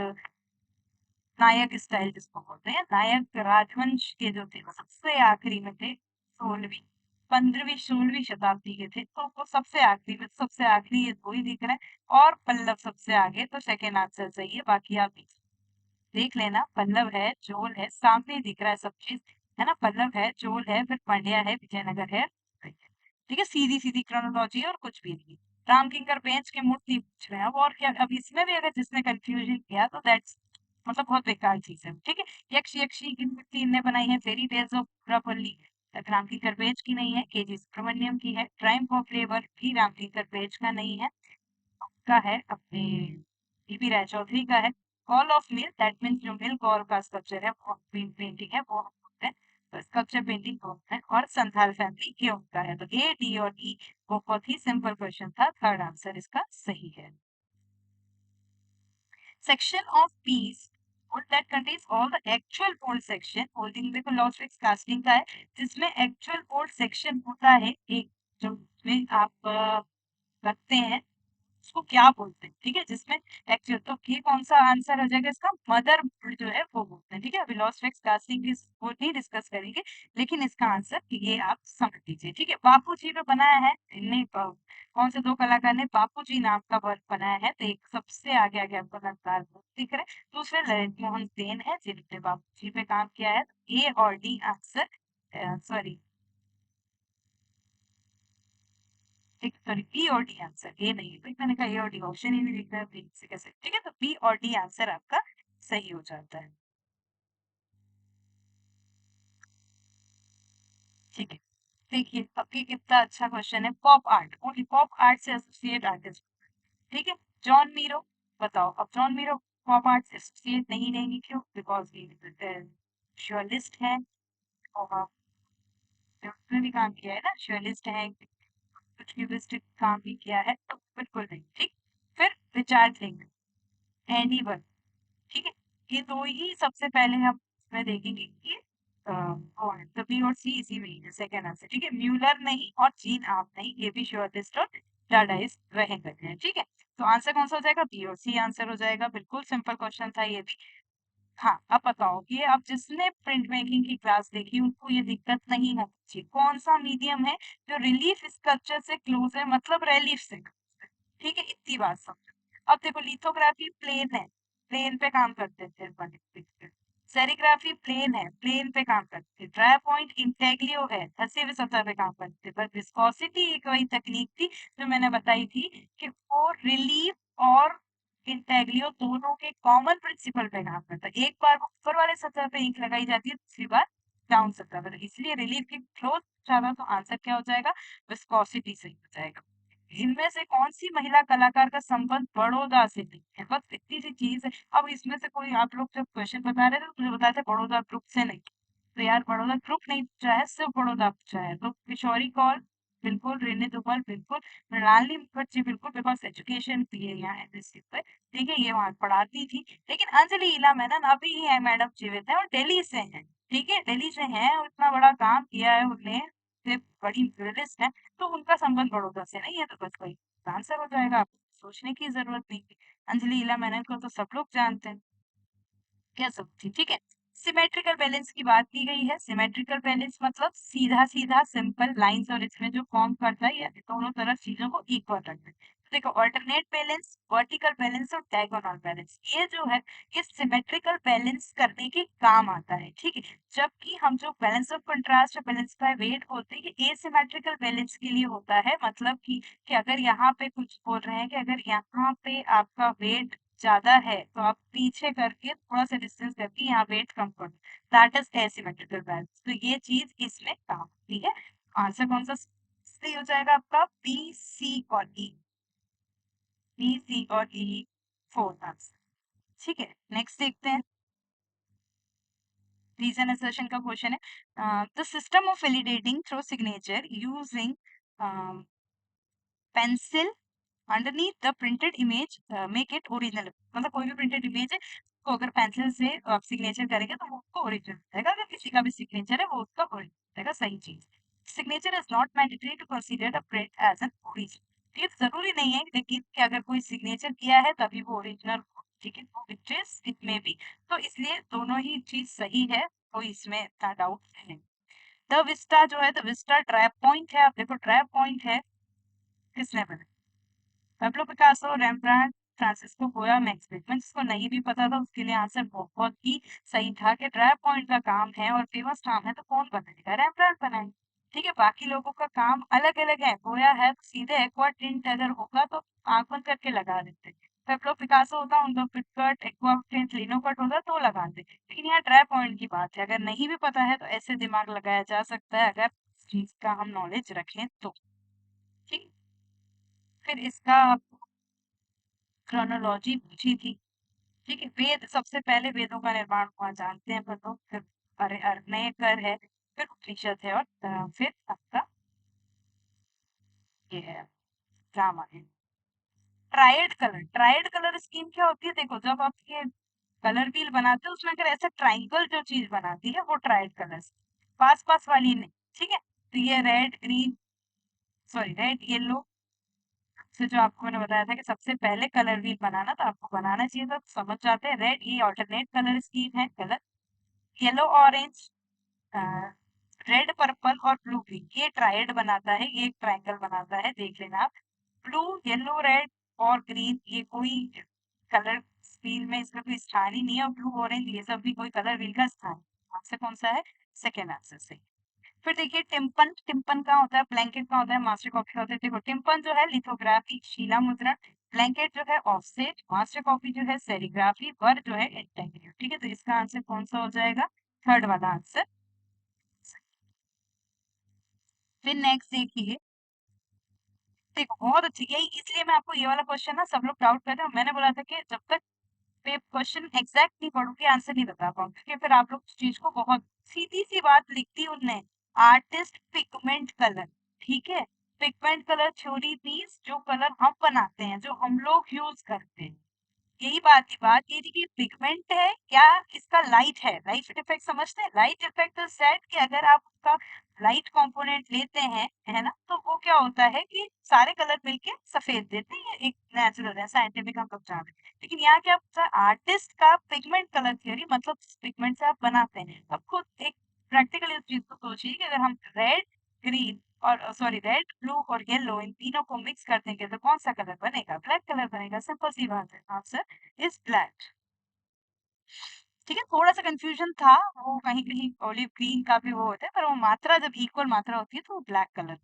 नायक स्टाइल जिसको बोलते हैं, नायक राजवंश के जो थे वो सबसे आखिरी में थे, 16वीं 15वीं 16वीं शताब्दी के थे, तो वो सबसे आखिरी में, सबसे आखिरी ये दो ही दिख रहा है, और पल्लव सबसे आगे, तो सेकेंड आंसर सही है। बाकी आप देख लेना, पल्लव है, चोल है, सामने ही दिख रहा है सब चीज, है ना। पल्लव है, चोल है, फिर पांड्या है, विजयनगर है, ठीक है। सीधी सीधी क्रोनोलॉजी और कुछ भी नहीं। राम किंकर बेंच के मूर्ति पूछ रहे हैं अब, और क्या? अब इसमें भी अगर जिसने कंफ्यूजन किया तो दैट्स मतलब बहुत बेकार चीज है, ठीक है। यक्ष यक्षी की मूर्ति इनने बनाई है, fairy tales of properly Ram Kinkar Baij की नहीं है, केजी सुब्रमण्यम की है। ट्रायम्फ ऑफ लेबर भी राम किंकर बेंच का नहीं है, का है अपने बीबी राय चौधरी का है। Call of mill, that means जो मिल कॉल का स्कल्पचर है, वो पेंटिंग है, वो है, तो स्कल्पचर पेंटिंग कौन है? और संथाल फैमिली के उनका है। तो ए, डी और ई बहुत ही सिंपल क्वेश्चन था, थर्ड आंसर इसका सही है। Section of piece wood that contains all the actual fold section, folding देखो लॉस्ट फिक्स कास्टिंग का है, जिसमें एक्चुअल फोल्ड सेक्शन होता है एक, जो में आप रखते हैं, उसको क्या बोलते हैं, ठीक है, जिसमें एक्चुअल, तो ये कौन सा आंसर हो जाएगा इसका? मदर बोर्ड जो है वो बोलते हैं, ठीक है। अभी लॉस्ट फिक्स कास्टिंग की वो नहीं डिस्कस करेंगे, लेकिन इसका आंसर ये आप समझ लीजिए, ठीक है। बापू जी ने बनाया है, नहीं कौन से दो कलाकार ने बापू जी नाम का वर्क बनाया है? तो एक सबसे आगे आगे आपको नजर दिख रहा है, दूसरे ललित मोहन सेन है जिन्होंने बापू जी पे काम किया है। ए और डी आंसर, सॉरी ठीक, सॉरी बी और डी आंसर, ए नहीं है, तो मैंने कहा ए और डी ऑप्शन ही नहीं दिख रहा है, बी से कैसे, ठीक है। तो बी और डी आंसर आपका सही हो जाता है, ठीक है। देखिए अब ये कितना अच्छा क्वेश्चन है, pop art, only pop art से एसोसिएट आर्टिस्ट, ठीक है। जॉन मीरो, बताओ अब जॉन मीरो पॉप आर्ट से एसोसिएट नहीं रहेंगे, क्यों? बिकॉज ये श्योरलिस्ट है, और उसने भी काम किया है ना, श्योरलिस्ट है, कुछ क्यूबिस्टिक काम भी किया है, तो बिल्कुल नहीं, ठीक। फिर रिचार्ड लिंक, एनी वन, ठीक है। ये दो ही सबसे पहले हम इसमें देखेंगे कि कौन है, तो बी और सी इसी में ही है, सेकेंड आंसर, ठीक है। म्यूलर नहीं और जीन आप नहीं, ये भी श्योरलिस्ट और डाडाइस्ट रहे करते हैं, ठीक है। तो आंसर कौन सा हो जाएगा? बी और सी आंसर हो जाएगा, बिल्कुल सिंपल क्वेश्चन था ये भी। हाँ, अब बताओ कि अब जिसने प्रिंट मेकिंग की क्लास देखी उनको ये दिक्कत नहीं होनी चाहिए, कौन सा मीडियम है जो रिलीफ स्कल्पचर से क्लोज है, मतलब रिलीफ से, ठीक है, इतनी बात समझो। अब देखो लिथोग्राफी प्लेन है, प्लेन पे काम करते थे अपन, सेरिग्राफी प्लेन है, प्लेन पे काम करते थे। ड्राई पॉइंट इंटेग्लियो है, धसे हुए सतह पे काम करते थे। पर विस्कोसिटी एक वही तकनीक थी जो मैंने बताई थी कि वो रिलीफ और इंटेग्लियो दोनों के कॉमन प्रिंसिपल पे काम करता है। एक बार ऊपर वाले सतह पे इंक लगाई जाती है, दूसरी बार डाउन सतह पर, इसलिए रिलीफ की क्लोज ज्यादा, तो आंसर क्या हो जाएगा? विस्कोसिटी सही हो जाएगा। इनमें से कौन सी महिला कलाकार का संबंध बड़ौदा से नहीं है? बस इतनी सी चीज है। अब इसमें से कोई, आप लोग जब क्वेश्चन बता रहे थे तो मुझे बताया था बड़ौदा ग्रुप से नहीं, तो यार बड़ौदा ग्रुप नहीं पूछा है, सिर्फ बड़ौदा पूछा है। तो किशोरी कौल बिल्कुल, रेने दुबल बिल्कुल, मृणालिनी मुखर्जी बिल्कुल, बिकॉज एजुकेशन भी है यहाँ एमएससी पे, ठीक है, ये वहां पढ़ाती थी। लेकिन अंजलि इला मेनन अभी ही है मैडम, जीवित है और दिल्ली से है, ठीक है, दिल्ली से है, और इतना बड़ा काम किया है उन्होंने, बड़ी जर्नलिस्ट है, तो उनका संबंध बड़ौदा से नहीं है, तो बस वही आंसर हो जाएगा, आपको सोचने की जरूरत नहीं है। अंजलि इला मैनन को तो सब लोग जानते हैं, क्या सब थी, ठीक है। सिमेट्रिकल बैलेंस की बात की गई है, सिमेट्रिकल बैलेंस मतलब सीधा सीधा सिंपल लाइंस, और इसमें जो फॉर्म करता है ये दोनों तरफ चीजों को इक्वल रखना है। तो देखो ऑल्टरनेट बैलेंस, वर्टिकल बैलेंस और डायगोनल बैलेंस, ये जो है ये सिमेट्रिकल बैलेंस करने के काम आता है, ठीक है। जबकि हम जो बैलेंस ऑफ कंट्रास्ट और बैलेंस बाय वेट बोलते हैं, ये एसिमेट्रिकल बैलेंस के लिए होता है, मतलब कि अगर यहाँ पे कुछ बोल रहे हैं कि अगर यहाँ पे आपका वेट ज्यादा है तो आप पीछे करके थोड़ा सा डिस्टेंस करके यहाँ वेट कम कर दो, दैट इज एसिमेट्रिकल बैलेंस। तो ये चीज इसमें काम होती है। आंसर कौन सा सही हो जाएगा आपका? बी, सी और ई, बी, सी और ई, फोर्थ आंसर। ठीक है, नेक्स्ट देखते हैं। रीजन असर्शन का क्वेश्चन है, the system of validating through signature using pencil underneath the printed image make it original. मतलब कोई भी प्रिंटेड इमेज है तो अगर पेंसिल से आप सिग्नेचर करेंगे तो वो उसको ओरिजिनल रहेगा, अगर किसी का भी सिग्नेचर है वो उसका ओरिजिनल रहेगा। सही चीज। Signature is not mandatory to consider the print as an original. ये जरूरी नहीं है लेकिन कि अगर कोई सिग्नेचर किया है तभी वो ओरिजिनल हो, ठीक है, वो विच इट में भी। तो इसलिए दोनों ही चीज सही है, कोई इसमें इतना डाउट नहीं। द विस्टा जो है, द विस्टा ट्रैप पॉइंट है। आप देखो ट्रैप पॉइंट है, किसने बनाया? पैब्लो पिकासो, रेम्ब्रांड, फ्रांसिस्को गोया, मैक्स बेकमैन। जिसको नहीं भी पता था उसके लिए आंसर बहुत ही सही था कि ट्रैप पॉइंट का काम है और फेमस काम है तो कौन बनाएगा? रेम्ब्रांड बनाए। ठीक है, बाकी लोगों का काम अलग अलग है। गोया है तो सीधे एक्वा टिंट अगर होगा तो आंख बंद करके लगा देते। पैब्लो पिकासो होता, उनका पिटकट एक्वा टिंट लिनो कट होता तो लगाते। लेकिन यहाँ ट्रैप पॉइंट की बात है, अगर नहीं भी पता है तो ऐसे दिमाग लगाया जा सकता है अगर इस चीज का हम नॉलेज रखें तो। ठीक। फिर इसका क्रोनोलॉजी पूछी थी। ठीक है, वेद सबसे पहले वेदों का निर्माण हुआ जानते हैं अपन लोग। फिर नए कर है, फिर उपनिषद है और फिर आपका ये है रामायण। ट्राइड कलर स्कीम क्या होती है? देखो जब आप ये कलर व्हील बनाते हो उसमें अगर ऐसा ट्राइंगल जो चीज बनाती है वो ट्राइड कलर, पास पास वाली नहीं। ठीक है, तो ये red green, sorry red yellow से जो आपको मैंने बताया था कि सबसे पहले कलर व्हील बनाना, तो आपको बनाना चाहिए था तो समझ जाते हैं। रेड ये ऑल्टरनेट कलर स्कीम है, colour yellow orange, red purple और ब्लू ग्रीन ये ट्राइड बनाता है, ये एक ट्रायंगल बनाता है, देख लेना आप। ब्लू येलो रेड और ग्रीन ये कोई कलर व्हील में इसका कोई स्थान ही नहीं है, और ब्लू ऑरेंज ये सब भी कोई कलर व्हील का स्थान है। आंसर कौन सा है? सेकेंड आंसर सही। फिर देखिए टिम्पन, टिम्पन कहाँ होता है? ब्लैंकेट कहाँ होता है? मास्टर कॉपी का होता है। देखो टिम्पन जो है लिथोग्राफी, शीला मुद्रण। ब्लैंकेट जो है ऑफसेट, मास्टर कॉपी जो है सेरिग्राफी, वर्ड जो है इंटेग्रिटी। ठीक है, तो इसका आंसर कौन सा हो जाएगा? थर्ड वाला आंसर। फिर नेक्स्ट देखिए, देखो बहुत अच्छी, यही इसलिए मैं आपको ये वाला क्वेश्चन ना सब लोग डाउट कर रहे हो, मैंने बोला था कि जब तक क्वेश्चन एग्जैक्ट नहीं पढ़ोगे आंसर नहीं बता पाओगे, क्योंकि फिर आप लोग उस चीज को बहुत सीधी सी बात लिख दी उनने, आर्टिस्ट पिगमेंट कलर। ठीक है, पिगमेंट कलर थ्योरी मीन्स जो कलर हम बनाते हैं, जो हम लोग यूज करते हैं। यही बात थी, बात ये थी कि पिगमेंट है क्या, इसका लाइट है। लाइट इफेक्ट समझते हैं? लाइट इफेक्ट इज दैट कि अगर आप उसका लाइट कंपोनेंट लेते हैं, है ना, तो वो क्या होता है कि सारे कलर मिलके सफेद देते हैं। ये एक नेचुरल है, साइंटिफिक हम लोग जान रहे हैं। लेकिन यहाँ क्या होता है, आर्टिस्ट का पिगमेंट कलर थ्योरी, मतलब पिगमेंट से आप बनाते हैं। अब खुद एक प्रैक्टिकल इस चीज को सोचिए कि अगर हम रेड ग्रीन और सॉरी रेड ब्लू और येलो इन तीनों को मिक्स कर देंगे तो कौन सा कलर बनेगा? ब्लैक कलर बनेगा। सिंपल सी बात है, आंसर इज ब्लैक। ठीक है, थोड़ा सा कंफ्यूजन था, वो कहीं कहीं ऑलिव ग्रीन का भी वो होता है, पर वो मात्रा जब इक्वल मात्रा होती है तो वो ब्लैक कलर।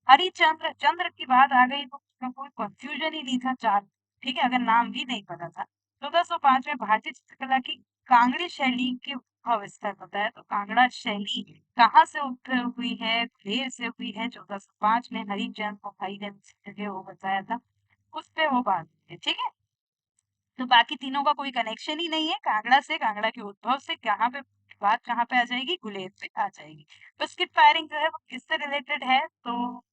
हरिचंद्र, चंद्र की बात आ गई तो उसमें कोई कंफ्यूजन ही नहीं था। चार, ठीक है, अगर नाम भी नहीं पता था। 1405 में भारतीय चित्रकला की कांगड़ी शैली की उद्भव स्थल होता है, तो कांगड़ा शैली कहाँ से उद्भव हुई है? ग्लेर से हुई है। 1405 में हरिचंद को भाई ने जगह वो बताया था, उस पे वो बात है। ठीक है, तो बाकी तीनों का कोई कनेक्शन ही नहीं है कांगड़ा से, कांगड़ा के उद्भव से। कहाँ पे बात, कहाँ पे आ जाएगी? गुलेर पे आ जाएगी। तो स्किप फायरिंग जो है वो किससे रिलेटेड है? तो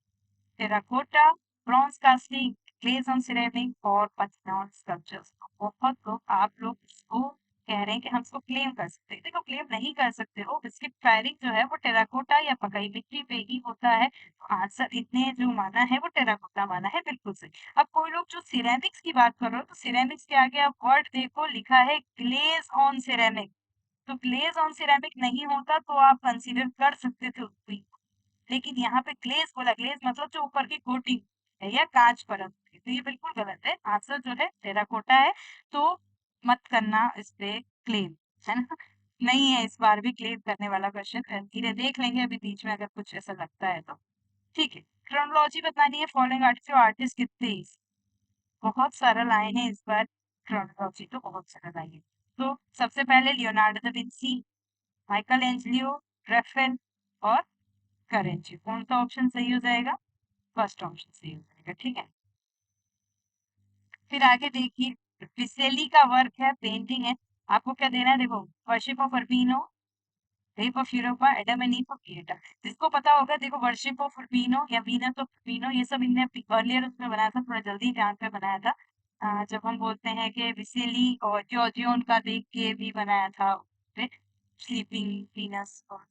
terracotta, bronze casting, glaze on ceramic और पथनॉन स्कल्पचर्स। बहुत लोग, आप लोग इसको कह रहे हैं कि हम इसको क्लेम कर सकते हैं। देखो क्लेम नहीं कर सकते हो, बिस्किट फायरिंग जो है वो टेराकोटा या पकाई मिट्टी पे ही होता है। तो आंसर इतने जो माना है वो टेराकोटा माना है, बिल्कुल सही। अब कोई लोग जो सिरेमिक्स की बात कर रहे हो, तो सिरेमिक्स के आगे आप वर्ड देखो, लिखा है ग्लेज ऑन सिरेमिक। तो ग्लेज ऑन सिरेमिक नहीं होता तो आप कंसीडर कर सकते थे उसको, लेकिन यहाँ पे ग्लेज बोला। ग्लेज मतलब जो ऊपर की कोटिंग है या कांच परत, तो ये बिल्कुल गलत है। आंसर जो है टेराकोटा है। तो मत करना इस पे क्लेम, है ना। नहीं है इस बार भी क्लेम करने वाला क्वेश्चन, धीरे देख लेंगे अभी बीच में अगर कुछ ऐसा लगता है तो। ठीक है, क्रोनोलॉजी बतानी है। फॉलोइंग आर्टिस्ट, आर्टिस्ट कितने? बहुत सरल आए हैं इस बार, क्रोनोलॉजी तो बहुत सरल आई है। तो सबसे पहले लियोनार्डो दा विंसी, माइकल एंजलियो, रेफेल और करेंजी। कौन सा ऑप्शन सही हो जाएगा? फर्स्ट ऑप्शन सही हो जाएगा। ठीक है, फिर आगे देखिए, पिसेली का वर्क है, पेंटिंग है। आपको क्या देना है, देखो, worship of Arpino, rape of Europa, Adam and Eve of creator. जिसको पता होगा, देखो, वर्शिप ऑफ अर्पिनो या वीनस ऑफ अर्पिनो, ये सब इनने अर्लियर उसमें बनाया था, थोड़ा जल्दी टाइम पे बनाया था। जब हम बोलते हैं कि विसेली और जॉर्जियन का देख के भी बनाया था, स्लीपिंग वीनस, और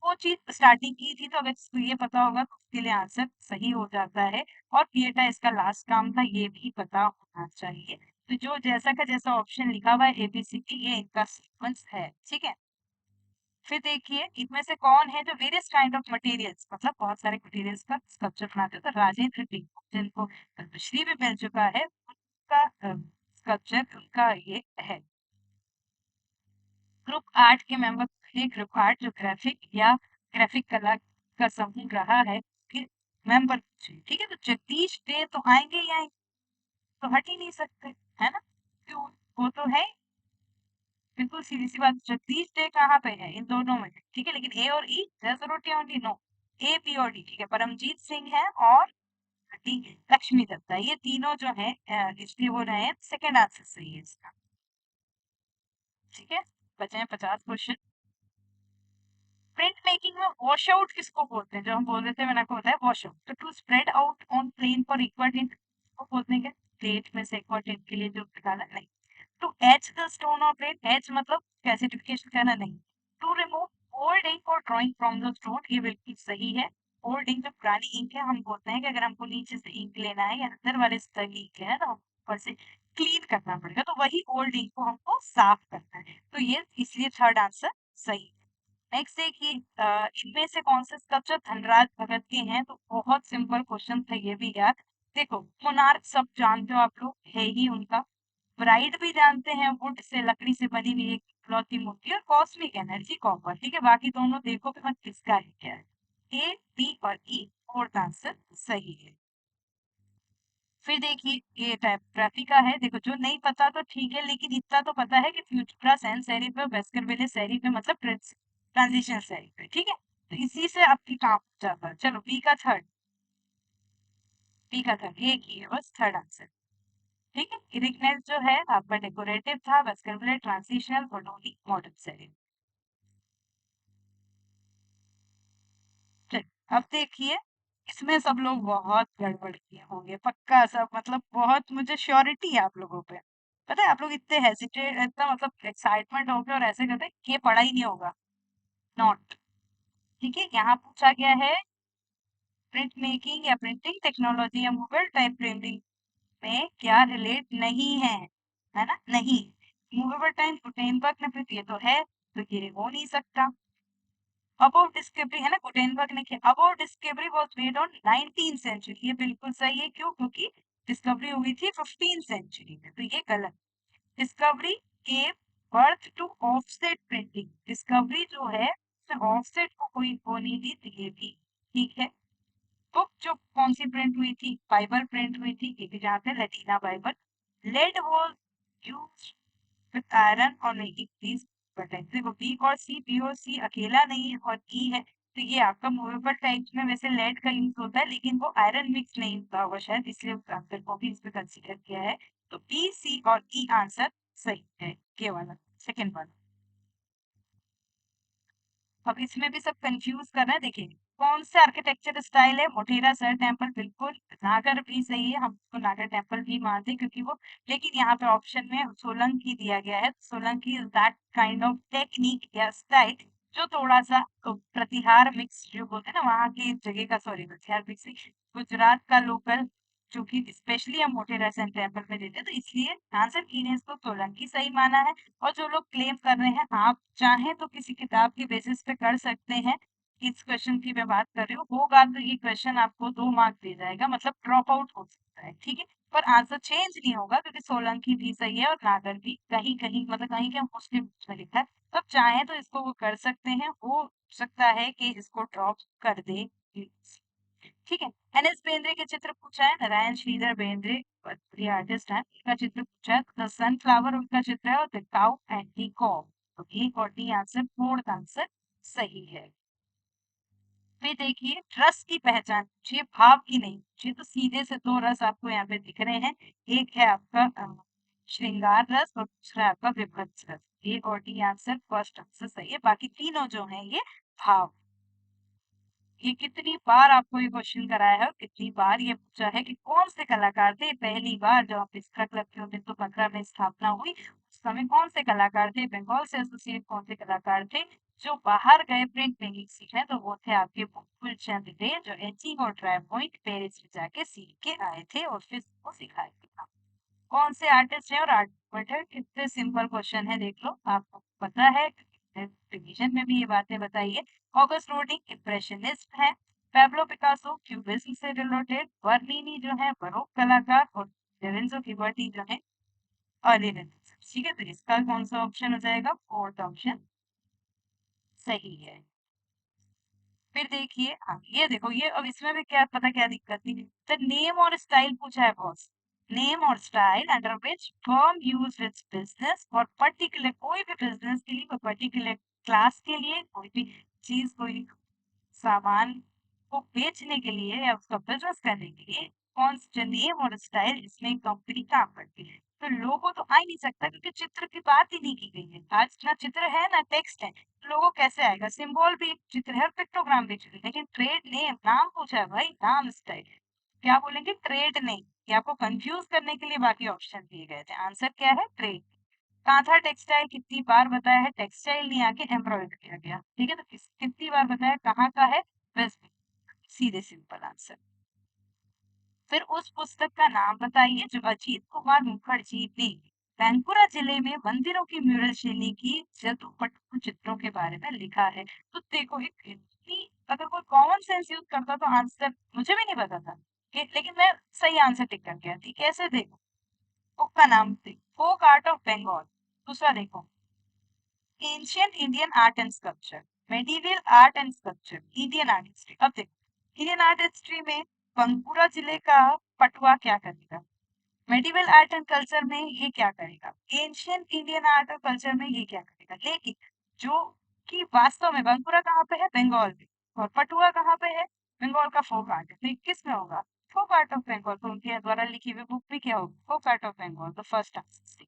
वो चीज स्टार्टिंग की थी। तो अगर इसको ये पता होगा तो उसके लिए आंसर सही हो जाता है। और पिएटा इसका लास्ट काम था, ये भी पता होना चाहिए। तो जो जैसा का जैसा ऑप्शन लिखा हुआ है एबीसीडी, ये इनका सीक्वेंस है, ठीक है। फिर देखिए, इनमें से कौन है जो वेरियस काइंड ऑफ मटेरियल्स, मतलब बहुत सारे मटेरियल्स का स्कल्पचर बनाते हैं। तो राजेंद्र टिंग, जिनको पद्मश्री भी मिल चुका है, उनका स्कल्पचर उनका ये है। ग्रुप आर्ट के मेंबर थे। ग्रुप आर्ट जो ग्राफिक या ग्राफिक कला का समूह रहा है, फिर मेंबर, ठीक है। तो जगदीश डे तो आएंगे ही आएंगे, तो हट ही नहीं सकते, है ना, क्यों, वो तो है। बिल्कुल सीधी सी बात, जगदीश डे कहाँ पे है, इन दोनों में, ठीक है। लेकिन ए और ई जरूरत ओनली, नो, ए बी और डी, ठीक है। परमजीत सिंह है और डी लक्ष्मी दत्ता, ये तीनों जो है, इसलिए वो रहे, सेकंड आंसर सही है इसका, ठीक है। बचे हैं 50 क्वेश्चन। प्रिंट मेकिंग में वॉश आउट किसको बोलते हैं, जो हम बोल देते हैं, मैंने आपको बताया वॉश आउट। तो to spread out on plain for equal tint को बोलते हैं क्या, प्लेट में से इक्वल टिंट के लिए जो निकाला, नहीं। टू एच द स्टोन और प्लेट, एच मतलब कैसिडिफिकेशन करना, नहीं। टू रिमूव ओल्ड इंक और ड्राइंग फ्रॉम द स्टोन, ये बिल्कुल सही है। ओल्ड इंक जो पुरानी इंक है, हम बोलते हैं कि अगर हमको नीचे से इंक लेना है या अंदर वाले स्तर की इंक है ना, ऊपर से क्लीन करना पड़ेगा, तो वही ओल्ड इंक को हमको साफ करना है। तो ये इसलिए थर्ड आंसर सही है। नेक्स्ट देखिए, इनमें से कौन से स्कल्पचर धनराज भगत के हैं। तो बहुत सिंपल क्वेश्चन था ये भी यार। देखो, मोनार्क सब जानते हो आप लोग, है ही उनका। ब्राइड भी जानते हैं, वुड से, लकड़ी से बनी हुई एक इकलौती मूर्ति, और कॉस्मिक एनर्जी कॉपर, ठीक है। बाकी दोनों देखो कि मत किसका है क्या है। ए, बी और ई, फोर्थ आंसर सही है। फिर देखिए, ये टाइपोग्राफी का है। देखो, जो नहीं पता तो ठीक है, लेकिन इतना तो पता है कि फ्यूचरा सैन सेरिफ पे, बेस्करविले सेरिफ पे, मतलब ट्रांजिशन सेरिफ पे, ठीक है। तो इसी से आपकी काम हो जाता है। चलो, बी का थर्ड, एक ही है बस थर्ड आंसर, ठीक है। इरिगनेस जो है आपका डेकोरेटिव था, बेस्करविले ट्रांजिशनल, बर्नौली मॉडर्न सेरिफ। चलिए, अब देखिए, इसमें सब लोग बहुत गड़बड़ किए होंगे पक्का, सब, मतलब बहुत मुझे श्योरिटी है आप लोगों पे। पता है, आप लोग इतने हेजिटेट, इतना मतलब एक्साइटमेंट हो गए और ऐसे करते हैं कि ये पढ़ा ही नहीं होगा। नॉट, ठीक है। यहाँ पूछा गया है, प्रिंट मेकिंग या प्रिंटिंग टेक्नोलॉजी या मोबाइल टाइप प्रिंटिंग में क्या रिलेट नहीं है ना, नहीं। मूवेबल टाइम गुटेनबर्ग ने फिर, ये तो है, तो ये हो नहीं सकता। अबाउट डिस्कवरी है ना, गुटेनबर्ग ने किया। About discovery was made on 19th century, ये बिल्कुल सही है। क्यों, क्योंकि डिस्कवरी हुई थी 15th सेंचुरी में, तो ये गलत। Discovery gave birth to offset printing, discovery जो है उसने ऑफसेट को कोई वो नहीं दी, तो ये भी ठीक है। बुक जो कौन सी प्रिंट हुई थी, बाइबल प्रिंट हुई थी, ये भी जानते हैं, Latina Bible. Lead was use with iron और मेकिंग दीज बटन। देखो, बी और सी, बी और सी अकेला नहीं है, और ई है, तो ये आपका मूवेबल टाइप में वैसे लेड का यूज होता है, लेकिन वो आयरन मिक्स नहीं होता होगा शायद, इसलिए उस आंसर को भी इसमें कंसीडर किया है। तो बी, सी और ई आंसर सही है, ये वाला, सेकेंड वाला। अब इसमें भी सब कंफ्यूज कर रहे हैं। देखिए, कौन सा आर्किटेक्चर स्टाइल है, मोटेरा सर टेम्पल, बिल्कुल। नागर भी सही है, हम उसको नागर टेम्पल भी मानते हैं, क्योंकि वो, लेकिन यहाँ पे ऑप्शन में सोलंकी दिया गया है। Solanki is that kind of technique या स्टाइल जो थोड़ा सा प्रतिहार मिक्स जो बोलते हैं ना, वहाँ की जगह का, सॉरी, प्रतिहार मिक्स, गुजरात का लोकल, जो कि स्पेशली हम मोटेरा सन टेम्पल में देते हैं, तो इसलिए आंसर की ने इसको सोलंकी सही माना है। और जो लोग क्लेम कर रहे हैं, आप चाहें तो किसी किताब के बेसिस पे कर सकते हैं। इस क्वेश्चन की मैं बात कर रही हूँ, होगा तो ये क्वेश्चन आपको 2 मार्क दे जाएगा, मतलब ड्रॉप आउट हो सकता है, ठीक है। पर आंसर चेंज नहीं होगा, क्योंकि सोलंकी भी सही है और नागर भी कहीं कहीं, मतलब कहीं क्या मुस्लिम में लिखा है। तो आप चाहें तो इसको वो कर सकते हैं, हो सकता है कि इसको ड्रॉप कर दे, ठीक है। एनएस बेंद्रे के चित्र पूछा है, नारायण श्रीधर बेंद्रे, आर्टिस्ट है, उनका चित्र पूछा है। द सनफ्लावर उनका चित्र है, और द काउ एंड द कॉ, तो एक और डी आंसर, फोर्थ आंसर सही है। फिर देखिए, रस की पहचान पूछिए, भाव की नहीं पूछिए। तो सीधे से 2 रस आपको यहाँ पे दिख रहे हैं। एक है आपका श्रृंगार रस और दूसरा है आपका विभत्स रस। ए और डी आंसर, फर्स्ट आंसर सही है। बाकी तीनों जो है ये भाव। ये कितनी बार आपको ये क्वेश्चन कराया है और कितनी बार ये पूछा है कि कौन से कलाकार थे पहली बार जब ऑर्केस्ट्रा क्लब की 1915 में स्थापना हुई, उस समय कौन से कलाकार थे, बंगाल से एसोसिएट कौन से कलाकार थे जो बाहर गए प्रिंट मेकिंग सीखने, तो वो थे आपके मुकुल चंद डे जो एचिंग और ड्राई पॉइंट पेरिस में जाके सीख के आए थे और फिर उसको सिखाया था। कौन से आर्टिस्ट है और आर्ट है, कितने सिंपल क्वेश्चन है देख लो, आपको पता है डिवीजन में भी ये बातें बताइए। ऑगस्ट रोडिंग इम्प्रेशनिस्ट है, पैब्लो पिकासो क्यूबिज्म से रिलेटेड, बर्निनी जो है बरोक कलाकार और लोरेंजो गिबर्टी जो है अर्ली रेनेसांस। ठीक है, तो इसका कौन सा ऑप्शन हो जाएगा, फोर्थ ऑप्शन सही है। फिर देखिए ये देखो, ये अब इसमें भी क्या पता क्या दिक्कत थी, तो नेम और स्टाइल पूछा है बॉस। नेम और style under which firm use it's business और पर्टिकुलर, कोई भी बिजनेस के लिए, कोई पर्टिकुलर क्लास के लिए, कोई भी चीज, कोई सामान को बेचने के लिए या उसका बिजनेस करने के लिए कौन सा नेम और स्टाइल इसमें कंपनी काम करती है। तो लोगो तो आ ही नहीं सकता क्योंकि चित्र की बात ही नहीं की गई है, आज ना चित्र है ना टेक्स्ट है, लोगो कैसे आएगा। सिंबल भी एक चित्र है और पिक्टोग्राम भी चित्र है, लेकिन ट्रेड नेम नाम पूछा है भाई, नाम स्टाइल क्या बोलेंगे, ट्रेड नेम। ये आपको कंफ्यूज करने के लिए बाकी ऑप्शन दिए गए थे, आंसर क्या है ट्रेड। कांथा टेक्सटाइल कितनी बार बताया है, टेक्सटाइल नहीं आके एम्ब्रॉयडरी किया गया, ठीक है, तो कितनी बार बताया, कहाँ का है, वेस्ट बंगाल। सीधे सिंपल आंसर। फिर उस पुस्तक का नाम बताइए जो अजीत कुमार मुखर्जी ने बांकुरा जिले में मंदिरों की म्यूरल शैली की जदुपटू चित्रों के बारे में लिखा है। तो देखो एक इतनी, अगर कोई कॉमन सेंस यूज करता तो आंसर मुझे भी नहीं पता था लेकिन मैं सही आंसर टिक कर गया थी। कैसे देखो, बुक का नाम देखो, फोक आर्ट ऑफ बंगाल। दूसरा देखो, ancient Indian art and sculpture, medieval art and sculpture, Indian art history. अब देखो इंडियन आर्ट हिस्ट्री में बांकुरा जिले का पटुआ क्या करेगा, मेडिवल आर्ट एंड कल्चर में ये क्या करेगा, एंशियंट इंडियन आर्ट और कल्चर में ये क्या करेगा। लेकिन जो कि वास्तव में बांकुरा कहाँ पे है, बंगाल में, और पटुआ कहाँ पे है, बंगाल का फोक आर्ट है, तो ये किस में होगा, फोक आर्ट ऑफ बंगाल। तो उनके द्वारा लिखी हुई बुक भी क्या होगी, फोक आर्ट ऑफ बंगाल। तो फर्स्ट आंसर।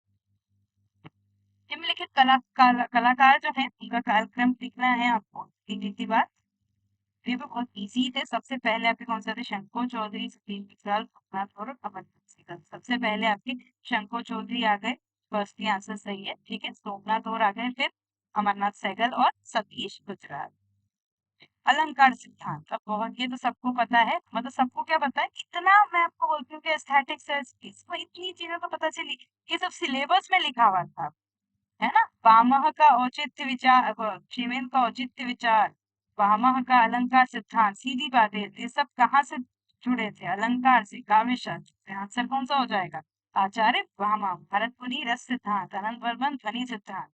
निम्नलिखित कलाकार जो है उनका कार्यक्रम दिखना है आपको, रीति बात। ये तो बहुत इजी थे। सबसे पहले आपके कौन सा थे, शंको चौधरी, सुप्रीम विशाल, सोमनाथ और अमरनाथ सहगल। सबसे पहले आपके शंको चौधरी आ गए, फर्स्ट आंसर सही है, ठीक है। सोमनाथ और आ गए, फिर अमरनाथ सहगल और सतीश गुजराल। अलंकार सिद्धांत, अब बहुत ये तो सबको पता है, मतलब सबको क्या पता है, इतना मैं आपको बोलती हूँ कि एस्थेटिक्स है, इसमें इतनी चीजें तो पता चली, ये सब सिलेबस में लिखा हुआ था, है ना। वामः का औचित्य विचार, शिवेन का औचित्य विचार, वामः का अलंकार सिद्धांत, सीधी बात है, ये सब कहाँ से जुड़े थे, अलंकार से, काव्य शास्त्र से। आंसर कौन सा हो जाएगा, आचार्य वामः। भरतपुरी रस सिद्धांत, अनंत वर्मन ध्वनि सिद्धांत।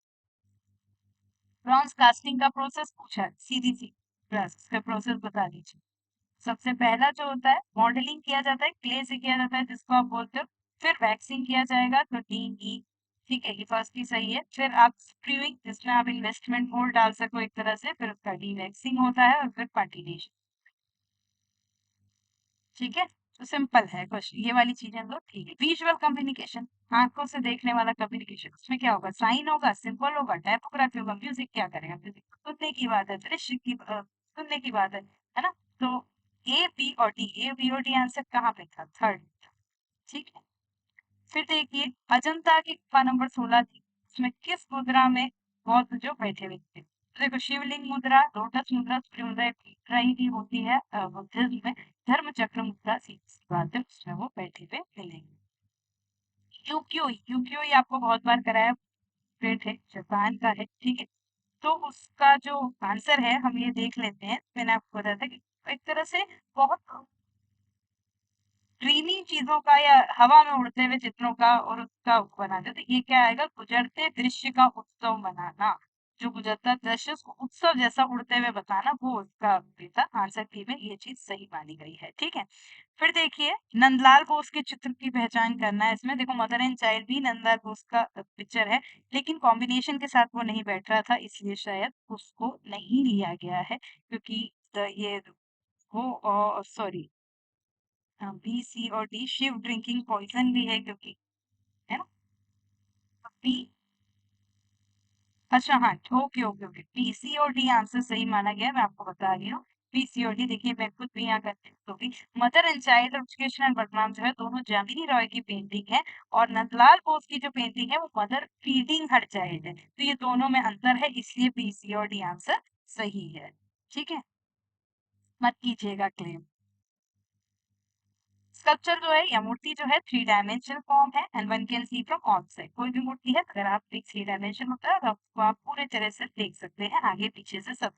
ब्रॉन्ज कास्टिंग का प्रोसेस पूछा है, सीधी सी बस इसका प्रोसेस बता दीजिए। सबसे पहला जो होता है मॉडलिंग किया जाता है, क्ले से किया जाता है जिसको आप बोलते हो, फिर वैक्सिंग किया जाएगा, तो डी ई, ठीक है, ये फर्स्ट ही सही है। फिर आप स्क्रूइंग जिसमें आप इन्वेस्टमेंट मोल्ड डाल सको एक तरह से, फिर उसका डी वैक्सिंग होता है और फिर पार्टिनेशन, ठीक है। तो सिंपल है क्वेश्चन, ये वाली चीजें तो ठीक है। विजुअल कम्युनिकेशन, आंखों से देखने वाला कम्युनिकेशन, उसमें क्या होगा, साइन होगा, सिंबल होगा, टाइपोग्राफी होगा, म्यूजिक क्या करेगा, म्यूजिक सुनने की बात है, दृश्य की सुनने की बात है ना। तो ए बी और डी, ए बी और डी आंसर कहाँ पे था, थर्ड, ठीक है। फिर देखिए अजंता की गुफा नंबर 16 थी, उसमें किस मुद्रा में बौद्ध जो बैठे हुए थे। तो देखो शिवलिंग मुद्रा, लोटस मुद्रा, सूर्य मुद्रा, एक मुद्रा ही की होती है बुद्धिज्म में। धर्म चक्र मुद्रा, सीधी सी बात है, उसमें वो बैठे हुए मिलेंगे। यूक्यो, यूक्यो ये आपको बहुत बार कराया, ग्रेट है, जापान का है, ठीक है। तो उसका जो आंसर है हम ये देख लेते हैं। मैंने आपको बताया था कि एक तरह से बहुत ड्रीमी चीजों का या हवा में उड़ते हुए चित्रों का और उसका बनाते, तो ये क्या आएगा, गुजरते दृश्य का उत्सव बनाना। जो गुजरता दृश्य उसको उत्सव जैसा उड़ते हुए बताना, वो उसका था आंसर की में ये चीज सही मानी गई है, ठीक है। फिर देखिए नंदलाल बोस के चित्र की पहचान करना है। इसमें देखो मदर एंड चाइल्ड भी नंदलाल बोस का पिक्चर है, लेकिन कॉम्बिनेशन के साथ वो नहीं बैठ रहा था, इसलिए शायद उसको नहीं लिया गया है, क्योंकि ये वो सॉरी, बी सी और डी शिव ड्रिंकिंग पॉइजन भी है, क्योंकि है ना। टी, अच्छा हाँ, ओके ओके ओके, पीसी और डी आंसर सही माना गया, मैं आपको बता रही हूँ। पीसी और डी, देखिए मैं खुद भी यहाँ कंफ्यूज हो गई। Mother and child education and वर्कनाम जो है दोनों जामिनी रॉय की पेंटिंग है, और नंदलाल बोस की जो पेंटिंग है वो मदर फीडिंग हर चाइल्ड है, तो ये दोनों में अंतर है, इसलिए पीसी और डी आंसर सही है। ठीक है, मत कीजिएगा क्लेम। स्कल्पचर जो है या मूर्ति जो है 3 डायमेंशनल फॉर्म है, and one can see from all side. कोई भी मूर्ति है अगर आप एक 3 डायमेंशन होता है तो आपको आप पूरे तरह से देख सकते हैं, आगे पीछे से सब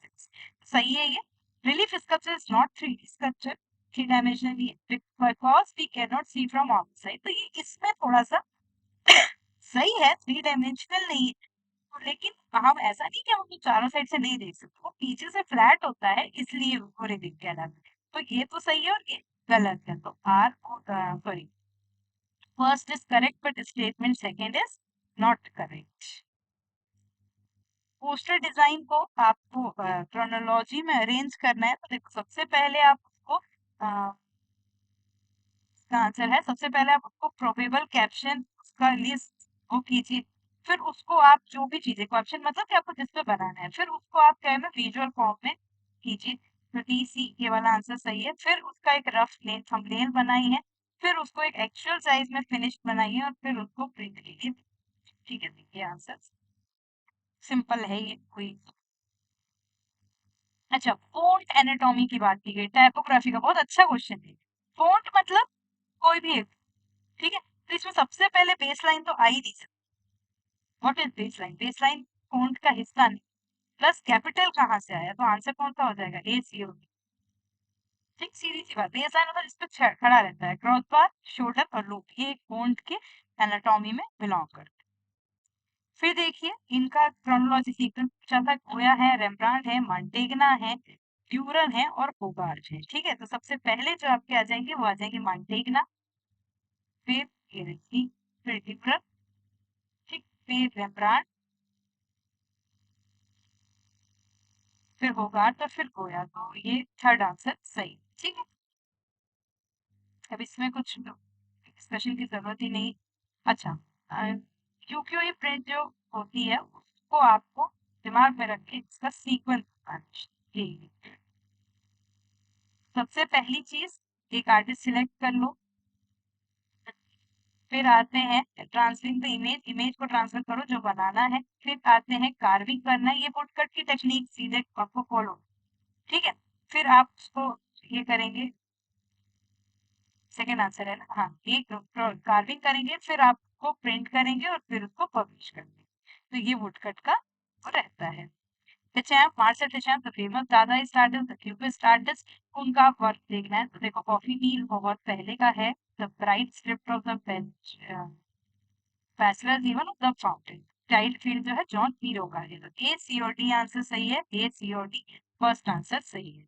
सही है ये। Relief sculpture is not 3D sculpture, 3 dimensional because we can not see from all side, तो ये इसमें थोड़ा सा सही है, 3 डायमेंशनल नहीं है, तो लेकिन हम ऐसा नहीं कि हम उसको चारों साइड से नहीं देख सकते, वो पीछे से फ्लैट होता है इसलिए वो रिलीफ कहलाता है। तो ये तो सही है और ये गलत है, तो or sorry, first is correct but statement second is not correct. Poster design को आपको क्रोनोलॉजी में अरेंज करना है, तो देखो सबसे पहले आप उसको इसका आंसर है, सबसे पहले आप उसको प्रोबेबल कैप्शन उसका लिस्ट वो कीजिए, फिर उसको आप जो भी चीजें क्वेश्चन मतलब कि आपको जिस पे बनाना है, फिर उसको आप क्या है ना विजुअल फॉर्म में कीजिए, तो डी सी ये वाला आंसर सही है। फिर उसका एक रफ थंबनेल बनाई है, फिर उसको एक एक्चुअल साइज में फिनिश बनाइए और फिर उसको प्रिंट कीजिए। ठीक है, ये आंसर सिंपल है ये कोई। अच्छा, फोंट एनाटॉमी की बात की गई, टाइपोग्राफी का बहुत अच्छा क्वेश्चन है। फोंट मतलब कोई भी एक, ठीक है, तो इसमें सबसे पहले बेस लाइन तो आ ही नहीं सकती। What is base line? Base line font का हिस्सा नहीं, प्लस कैपिटल कहाँ से आया, तो आंसर कौन सा हो जाएगा? ए सी ओ। ठीक, सीधी सी बात, बेस लाइन मतलब इस पे खड़ा रहता है, क्रॉस बार, शोल्डर और लूप, ये फोंट के एनाटॉमी में बिलोंग करते हैं। फिर देखिए इनका क्रोनोलॉजी सीक्वेंस पूछा था, गोया है, रेम्ब्रांड है, मॉन्टेगना है, ड्यूरर है और होगार्ट है। ठीक है, तो सबसे पहले जो आपके आ जाएंगे वो आ जाएंगे मॉन्टेगना, फिर ये देखिए, फिर ड्यूरर, ठीक, फिर रेम्ब्रांड, फिर होगार्ट और फिर गोया, तो ये थर्ड आंसर सही। ठीक है, अब इसमें कुछ डिस्कशन की जरूरत ही नहीं। अच्छा, क्योंकि ये प्रिंट जो होती है उसको आपको दिमाग में रख के इसका सीक्वेंस चाहिए। सबसे पहली चीज, एक आर्टिस्ट सिलेक्ट कर लो, फिर आते हैं ट्रांसफरिंग द इमेज, इमेज को ट्रांसफर करो जो बनाना है, फिर आते हैं कार्विंग करना, ये वुडकट की टेक्निक सीधे आपको फॉलो। ठीक है, फिर आप उसको ये करेंगे, सेकेंड आंसर है ना, हाँ, एक कार्विंग करेंगे, फिर आप उसको प्रिंट करेंगे और फिर उसको पब्लिश करेंगे, तो ये वुडकट का वो रहता है। टिचैम्प, मार्शल टिचैम्प द फेमस दादा स्टारडस्ट, द क्यूबिस्ट आर्टिस्ट, उनका वर्क देखना है, तो देखो कॉफी मील बहुत पहले का है, the bright script of the bench bachelors even of the fountain, child field जो है जॉन पीरो का है, तो ए सी और डी आंसर सही है, ए सी और डी फर्स्ट आंसर सही है।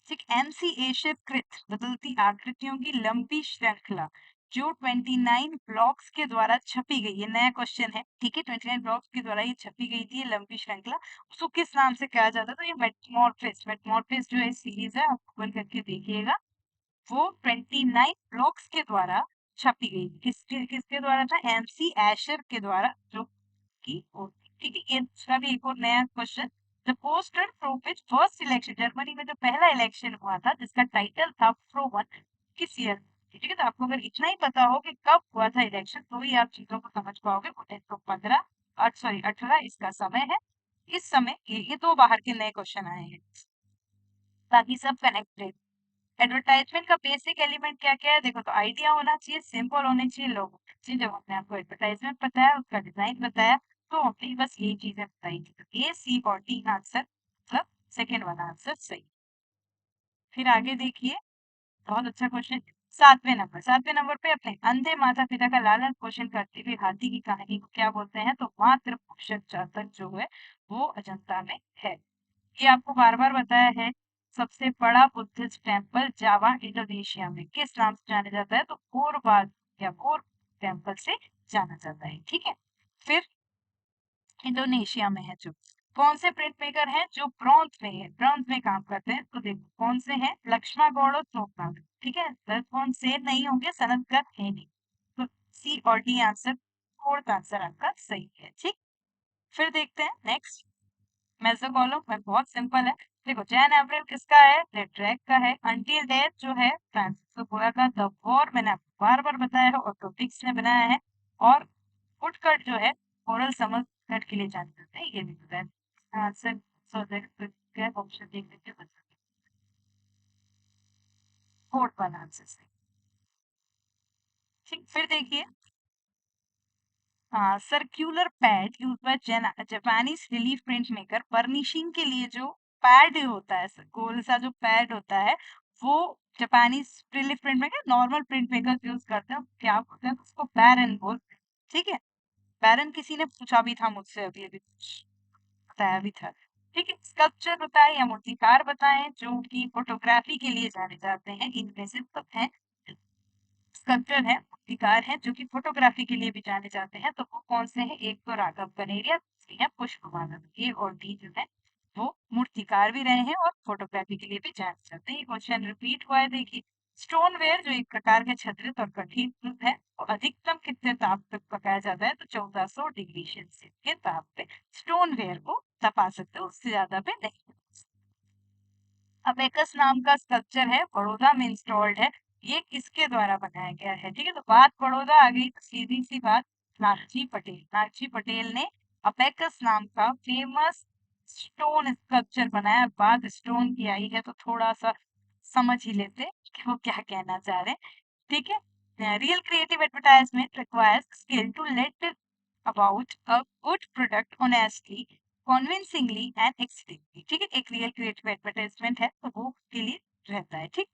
ठीक, एमसी एशियन कृत बदलती आकृतियों की लंबी श्रृंखला जो 29 ब्लॉक्स के द्वारा छपी गई, ये नया क्वेश्चन है, ठीक है, 29 ब्लॉक्स के द्वारा ये छपी गई थी, ये लंबी श्रृंखला, उसको किस नाम से कहा जाता है? तो ये मेटमॉर्फिस, मेटमॉर्फिस जो है सीरीज है, आप ओपन करके देखिएगा, वो 29 ब्लॉक्स के द्वारा छपी गई, किसके किसके द्वारा था? एमसी एशर के द्वारा, जो की होती, ठीक है। ये इसका भी एक और नया question, the poster fro which first election, Germany में जो पहला इलेक्शन हुआ था जिसका टाइटल था फ्रो वन, किस ईयर? ठीक है, तो आपको अगर इतना ही पता हो कि कब हुआ था इलेक्शन, तो ही आप चीजों को समझ पाओगे। 1915, सॉरी 18 इसका समय है, इस समय ये दो बाहर के नए क्वेश्चन आए हैं, बाकी सब कनेक्टेड। एडवर्टाइजमेंट का बेसिक एलिमेंट क्या क्या है? देखो, तो आइडिया होना चाहिए, सिंपल होने चाहिए, लोगो चाहिए, जब हमने आपको एडवर्टाइजमेंट बताया, उसका डिजाइन बताया, तो हमने बस यही चीजें बताई थी, तो ए सी और डी आंसर, मतलब सेकेंड वाला आंसर सही। फिर आगे देखिए, बहुत अच्छा क्वेश्चन, सातवें नंबर पे अपने अंधे माता पिता का लालन पोषण करते हुए हाथी की कहानी को क्या बोलते हैं? तो मात्र पोषक जातक जो है वो अजंता में है, ये आपको बार बार बताया है। सबसे बड़ा बुद्धिस्ट टेम्पल जावा इंडोनेशिया में किस नाम से जाना जाता है? तो बोरबाद या बोर टेम्पल से जाना जाता है। ठीक है, फिर इंडोनेशिया में है जो, कौन से प्रिंट मेकर हैं जो ब्रॉन्ज में है, ब्रॉन्ज में काम करते हैं? तो देखो कौन से हैं, लक्ष्मा गौड़ और थोकनाथ। ठीक है, कौन से नहीं होंगे, सनतगढ़ है नहीं। तो सी और डी आंसर, फोर्थ आंसर आपका सही है। ठीक, फिर देखते हैं नेक्स्ट मेसोकॉलम में, बहुत सिंपल है। देखो जैन एवरेल किसका है, लेट्रेक का है। अंटिल डेथ जो है फ्रांसिस्को गोया का। द वॉर मैंने आपको बार बार बताया है, ऑर्थोटिक्स ने बनाया है। और वुडकट जो है ओरल समझ कट के लिए जाने जाते हैं, ये भी पता है। आंसर सो क्या ऑप्शन देख लेते हैं, फोर्थ वाला आंसर सही। ठीक, फिर देखिए circular pad use by Japanese relief print maker. Furnishing के लिए जो पैड होता है, गोल सा जो पैड होता है, वो Japanese relief print maker, normal print maker use करते हैं। क्या बोलते हैं उसको, बैरन बोलते हैं। ठीक है, बैरन किसी ने पूछा भी था मुझसे, अभी अभी कुछ बताया भी था। ठीक है, स्कल्पचर बताएं या मूर्तिकार बताएं जो कि फोटोग्राफी के लिए जाने जाते हैं, इनमें से सब है। स्कल्पचर है, मूर्तिकार है जो कि फोटोग्राफी के लिए भी जाने जाते हैं। तो वो कौन से हैं, एक तो राघव कनेरिया, दूसरी है पुष्प मानव। ए और डी जो है वो मूर्तिकार भी रहे हैं और फोटोग्राफी के लिए भी जाने जाते हैं। ये क्वेश्चन रिपीट हुआ है, देखिए। स्टोनवेयर जो एक प्रकार के छद्रित और कठिन रूप है, वो अधिकतम कितने ताप तक पकाया जाता है? तो 1400 डिग्री सेल्सियस के ताप पे स्टोनवेयर को तपा सकते हो, उससे ज्यादा पे नहीं। अबेकस नाम का स्कल्पचर है, बड़ौदा में इंस्टॉल्ड है। ये किसके द्वारा बनाया गया है? ठीक है, तो बात बड़ौदा आ गई, तो सीधी सी बात नागजी पटेल। नागजी पटेल ने अबेकस नाम का फेमस स्टोन स्कल्पचर बनाया। बात स्टोन की आई है तो थोड़ा सा समझ ही लेते कि वो क्या कहना चाह रहे हैं। ठीक है, real creative advertisement requires skill to let about a good product honestly, convincingly and excitingly. ठीक है, एक रियल क्रिएटिव एडवर्टाइजमेंट है तो वो के लिए रहता है। ठीक,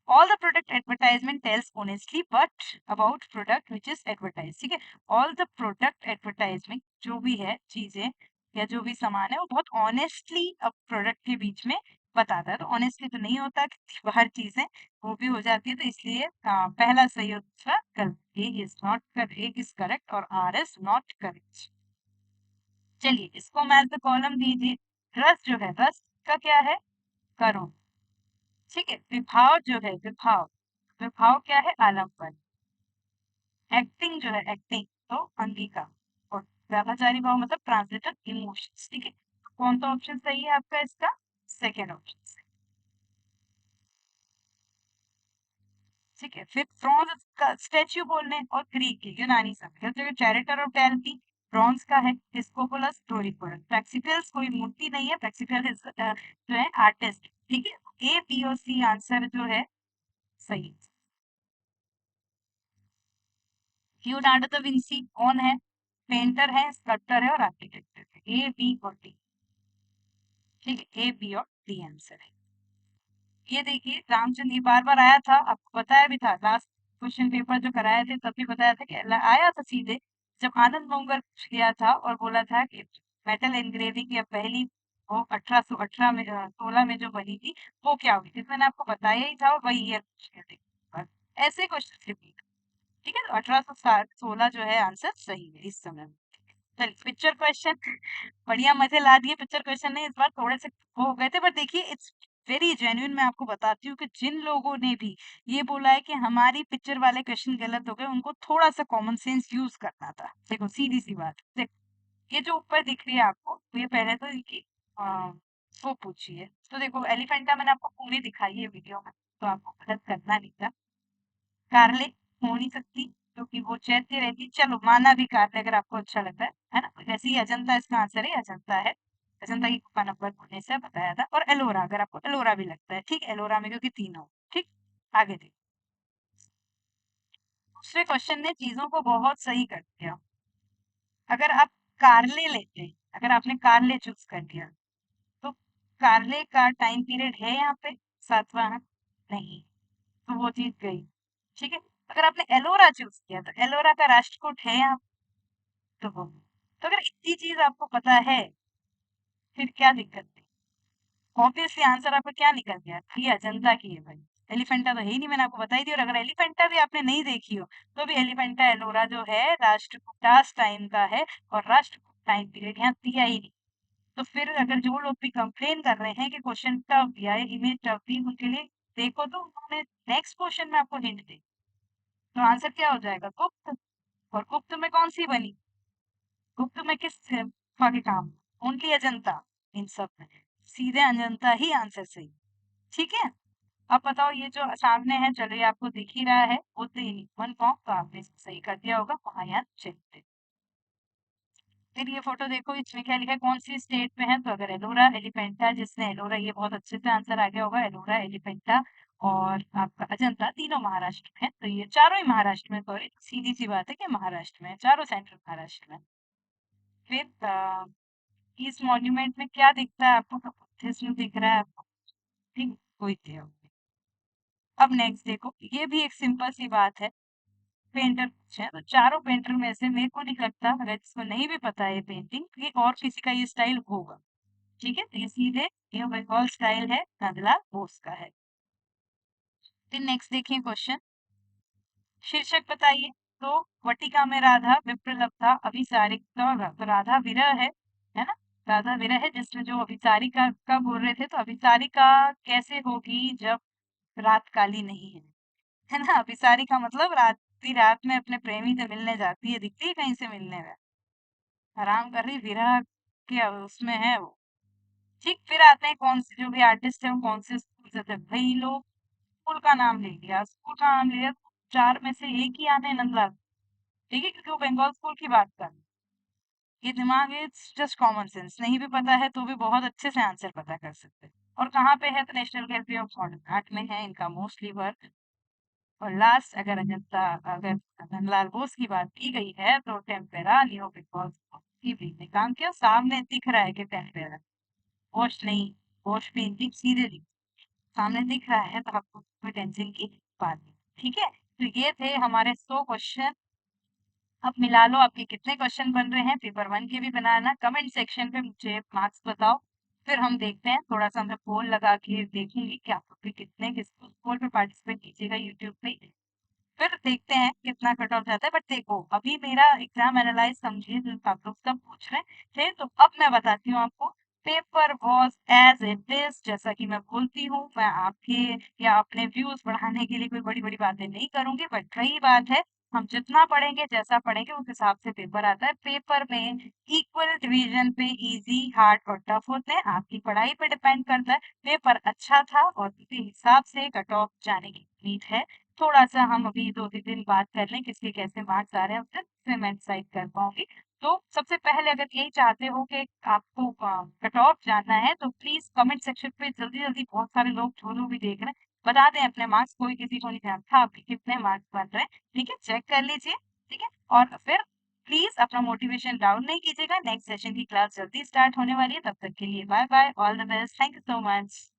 all the product advertisement tells honestly but about product which is advertise. ठीक है, ऑल द प्रोडक्ट एडवर्टाइजमेंट जो भी है चीजें या जो भी सामान है वो बहुत ऑनेस्टली अब प्रोडक्ट के बीच में बताता है। तो ऑनेस्टली तो नहीं होता कि हर चीजें वो भी हो जाती है, तो इसलिए पहला सही हो, दूसरा गलत। ए इज नॉट कर, ए इज करेक्ट और आर इज नॉट करेक्ट। चलिए इसको मैं एज कॉलम दीजिए। रस जो है, रस का क्या है, करो। ठीक है, विभाव जो है, विभाव, विभाव क्या है, आलम्बन। एक्टिंग जो है, एक्टिंग तो अंगिका। और व्यापाचारी भाव मतलब ट्रांसलेटर इमोशंस। ठीक है, कौन सा ऑप्शन सही है आपका इसका, सेकेंड ऑप्शन। ठीक है, फिर ब्रॉन्ज का स्टैच्यू बोलने और ग्रीक के यूनानी समय जगह चैरिटर ऑफ डेल्फी ब्रॉन्ज का है। डिस्कोपोलस स्टोरीपोलस। प्रैक्सिटल्स कोई मूर्ति नहीं है, प्रैक्सिटल जो है आर्टिस्ट। ठीक है, ए बी और सी आंसर जो है सही। लियोनार्डो दा विंसी कौन है, पेंटर है, स्कल्प्टर है और आर्किटेक्ट है। ए बी और डी। ठीक है, ए बी और डी आंसर है। ये देखिए रामचंद्र, ये बार बार आया था, आपको बताया भी था लास्ट क्वेश्चन पेपर जो कराए थे तब भी बताया था कि आया था सीधे जब आनंद मोंगर गया था और बोला था कि मेटल एनग्रेविंग या पहली वो 1818 में 16 में जो बनी थी वो क्या हुई थी। तो मैंने आपको बताया ही था और वही ईयर पूछ रहे थे। बस ऐसे क्वेश्चन रिपीट। ठीक है, तो 1816 जो है आंसर सही है इस समय। चलिए पिक्चर क्वेश्चन, बढ़िया मजे ला दिए। पिक्चर क्वेश्चन ने इस बार थोड़े से वो हो गए थे, पर देखिए इट्स वेरी जेन्युइन। मैं आपको बताती हूँ कि जिन लोगों ने भी ये बोला है कि हमारी पिक्चर वाले क्वेश्चन गलत हो गए, उनको थोड़ा सा कॉमन सेंस यूज करना था। देखो सीधी सी बात, देखो ये जो ऊपर दिख रही है आपको, तो ये पहले तो इनकी वो पूछिए। तो देखो एलिफेंटा मैंने आपको पूरी दिखाई है वीडियो में, तो आपको गलत करना नहीं था। कारले हो नहीं सकती क्योंकि वो चैत्य रहती। चलो माना भी कारले, अगर आपको अच्छा लगता है ना। जैसे ही अजंता इसका आंसर है, अजंता है। अजंता की गुफा नंबर 19 से बताया था। और एलोरा, अगर आपको एलोरा भी लगता है, ठीक, एलोरा में क्योंकि तीनों। ठीक, आगे देखिए। दूसरे क्वेश्चन ने चीजों को बहुत सही कर दिया। अगर आप कारले लेते हैं, अगर आपने कारले चूज कर दिया, तो कारले का टाइम पीरियड है यहाँ पे 7वां है? नहीं, तो वो जीत गई। ठीक है, अगर आपने एलोरा चूज किया तो एलोरा का राष्ट्रकूट है यहाँ, तो वो। तो अगर इतनी चीज आपको पता है, फिर क्या दिक्कत थी? ऑब्वियसली आंसर आपका क्या निकल गया, ये अजंता की है भाई। एलिफेंटा तो है ही नहीं, मैंने आपको बताई दी। और अगर एलिफेंटा भी आपने नहीं देखी हो तो भी एलिफेंटा एलोरा जो है राष्ट्रकूटास टाइम का है, और राष्ट्रकूट टाइम पीरियड यहाँ दिया ही नहीं। तो फिर अगर जो लोग भी कंप्लेन कर रहे हैं कि क्वेश्चन टफ या इमेज टफ थी, उनके लिए देखो तो उन्होंने नेक्स्ट क्वेश्चन में आपको हिंट दी। तो आंसर क्या हो जाएगा? गुप्त। और गुप्त में कौन सी बनी? गुप्त में किस गुफा के काम? ओनली अजंता। इन सब में सीधे अजंता ही आंसर सही। ठीक है, अब बताओ ये जो सामने है, चलो ये आपको दिख ही रहा है, बुद्ध वन फॉर्म, तो आपने इसको सही कर दिया होगा, महायान चलते। फिर ये फोटो देखो, इसमें क्या लिखा है, कौन सी स्टेट में है? तो अगर एलोरा एलिफेंटा, जिसने एलोरा, ये बहुत अच्छे से आंसर आ गया होगा, एलोरा एलिफेंटा और आपका अजंता तीनों महाराष्ट्र में है। तो ये चारों ही महाराष्ट्र में, सॉरी, सीधी सी बात है कि महाराष्ट्र में है, चारों सेंट्रल महाराष्ट्र में। फिर इस मॉन्यूमेंट में क्या दिखता है आपको? बुद्धिज्म दिख रहा है आपको, ठीक, कोई थे। अब नेक्स्ट देखो, ये भी एक सिंपल सी बात है, पेंटर पूछे हैं, तो चारों पेंटर में से मेरे को नहीं लगता, अगर इसको नहीं भी पता है ये पेंटिंग, ये और किसी का ये स्टाइल होगा। ठीक है, तो ये सीधे ये बंगाल स्टाइल है, नंदलाल बोस का है। फिर नेक्स्ट देखिए क्वेश्चन, शीर्षक बताइए। तो वटिका में राधा विप्रलब्धा अभिसारिका, तो राधा विरह है ना? राधा विरह है, जिसमें जो अभिसारिका का बोल रहे थे, तो अभिसारिका कैसे होगी जब रात काली नहीं है ना? अभिसारिका मतलब रात की रात में अपने प्रेमी से मिलने जाती है, दिखती है कहीं से मिलने में, आराम कर रही, विरह के उसमें है वो। ठीक, फिर आते हैं कौन से जो भी आर्टिस्ट है वो कौन से स्कूल से थे भाई लोग। स्कूल का नाम ले लिया, स्कूल का नाम लिया, तो चार में से एक ही आने नंदलाल, ठीक है, क्योंकि वो बंगाल स्कूल की बात कर रहे हैं। ये दिमाग है, इट्स जस्ट कॉमन सेंस, नहीं भी पता है तो भी बहुत अच्छे से आंसर पता कर सकते हैं। और कहाँ पे है? तो national gallery of modern art में है इनका मोस्टली वर्क। और लास्ट, अगर अजंता, अगर नंदलाल बोस की बात की गई है, तो टेम्पेरा लियो बिकॉज की भी ने काम किया, सामने दिख रहा है कि टेम्पेरा, वॉश नहीं, वॉश पेंटिंग सीधे दिख, सामने दिख रहा है, तो आपको कोई टेंशन की बात नहीं। ठीक है, तो ये थे हमारे 100 क्वेश्चन। अब मिला लो आपके कितने क्वेश्चन बन रहे हैं, पेपर 1 के भी बनाना, कमेंट सेक्शन पे मुझे मार्क्स बताओ। फिर हम देखते हैं, थोड़ा सा मैं पोल लगा के देखूंगी कि आप भी कितने किस पोल पे पार्टिसिपेट कीजिएगा यूट्यूब पे। फिर देखते हैं कितना कट ऑफ जाता है। बट देखो, अभी मेरा एग्जाम एनालाइज समझिए, जो आप लोग सब पूछ रहे थे, तो अब मैं बताती हूँ आपको। Paper was as it is, जैसा कि मैं बोलती हूँ, मैं आपके या अपने व्यूज बढ़ाने के लिए कोई बड़ी बड़ी बातें नहीं करूंगी, बट रही बात है, हम जितना पढ़ेंगे, जैसा पढ़ेंगे, उस हिसाब से पेपर आता है। पेपर में इक्वल डिवीजन पे इजी, हार्ड और टफ होते हैं, आपकी पढ़ाई पे डिपेंड करता है। पेपर अच्छा था और उसी हिसाब से कट ऑफ जाने की उम्मीद है। थोड़ा-सा हम अभी 2-3 दिन बात कर लें, किसके कैसे मार्क्स आ रहे हैं, उससे मैं डिसाइड कर पाऊँगी। तो सबसे पहले, अगर यही चाहते हो कि आपको कट ऑफ जानना है, तो प्लीज़ कमेंट सेक्शन पे जल्दी-जल्दी, बहुत सारे लोग जो लोग भी देख रहे हैं, बता दें अपने मार्क्स, कोई किसी को नहीं जानता आपके कितने मार्क्स बन रहे हैं, ठीक है? चेक कर लीजिए, ठीक है? और फिर प्लीज़ अपना मोटिवेशन डाउन नहीं कीजिएगा, नेक्स्ट सेशन की क्लास जल्दी स्टार्ट होने वाली है, तब तक के लिए bye-bye, all the best, thank you so much.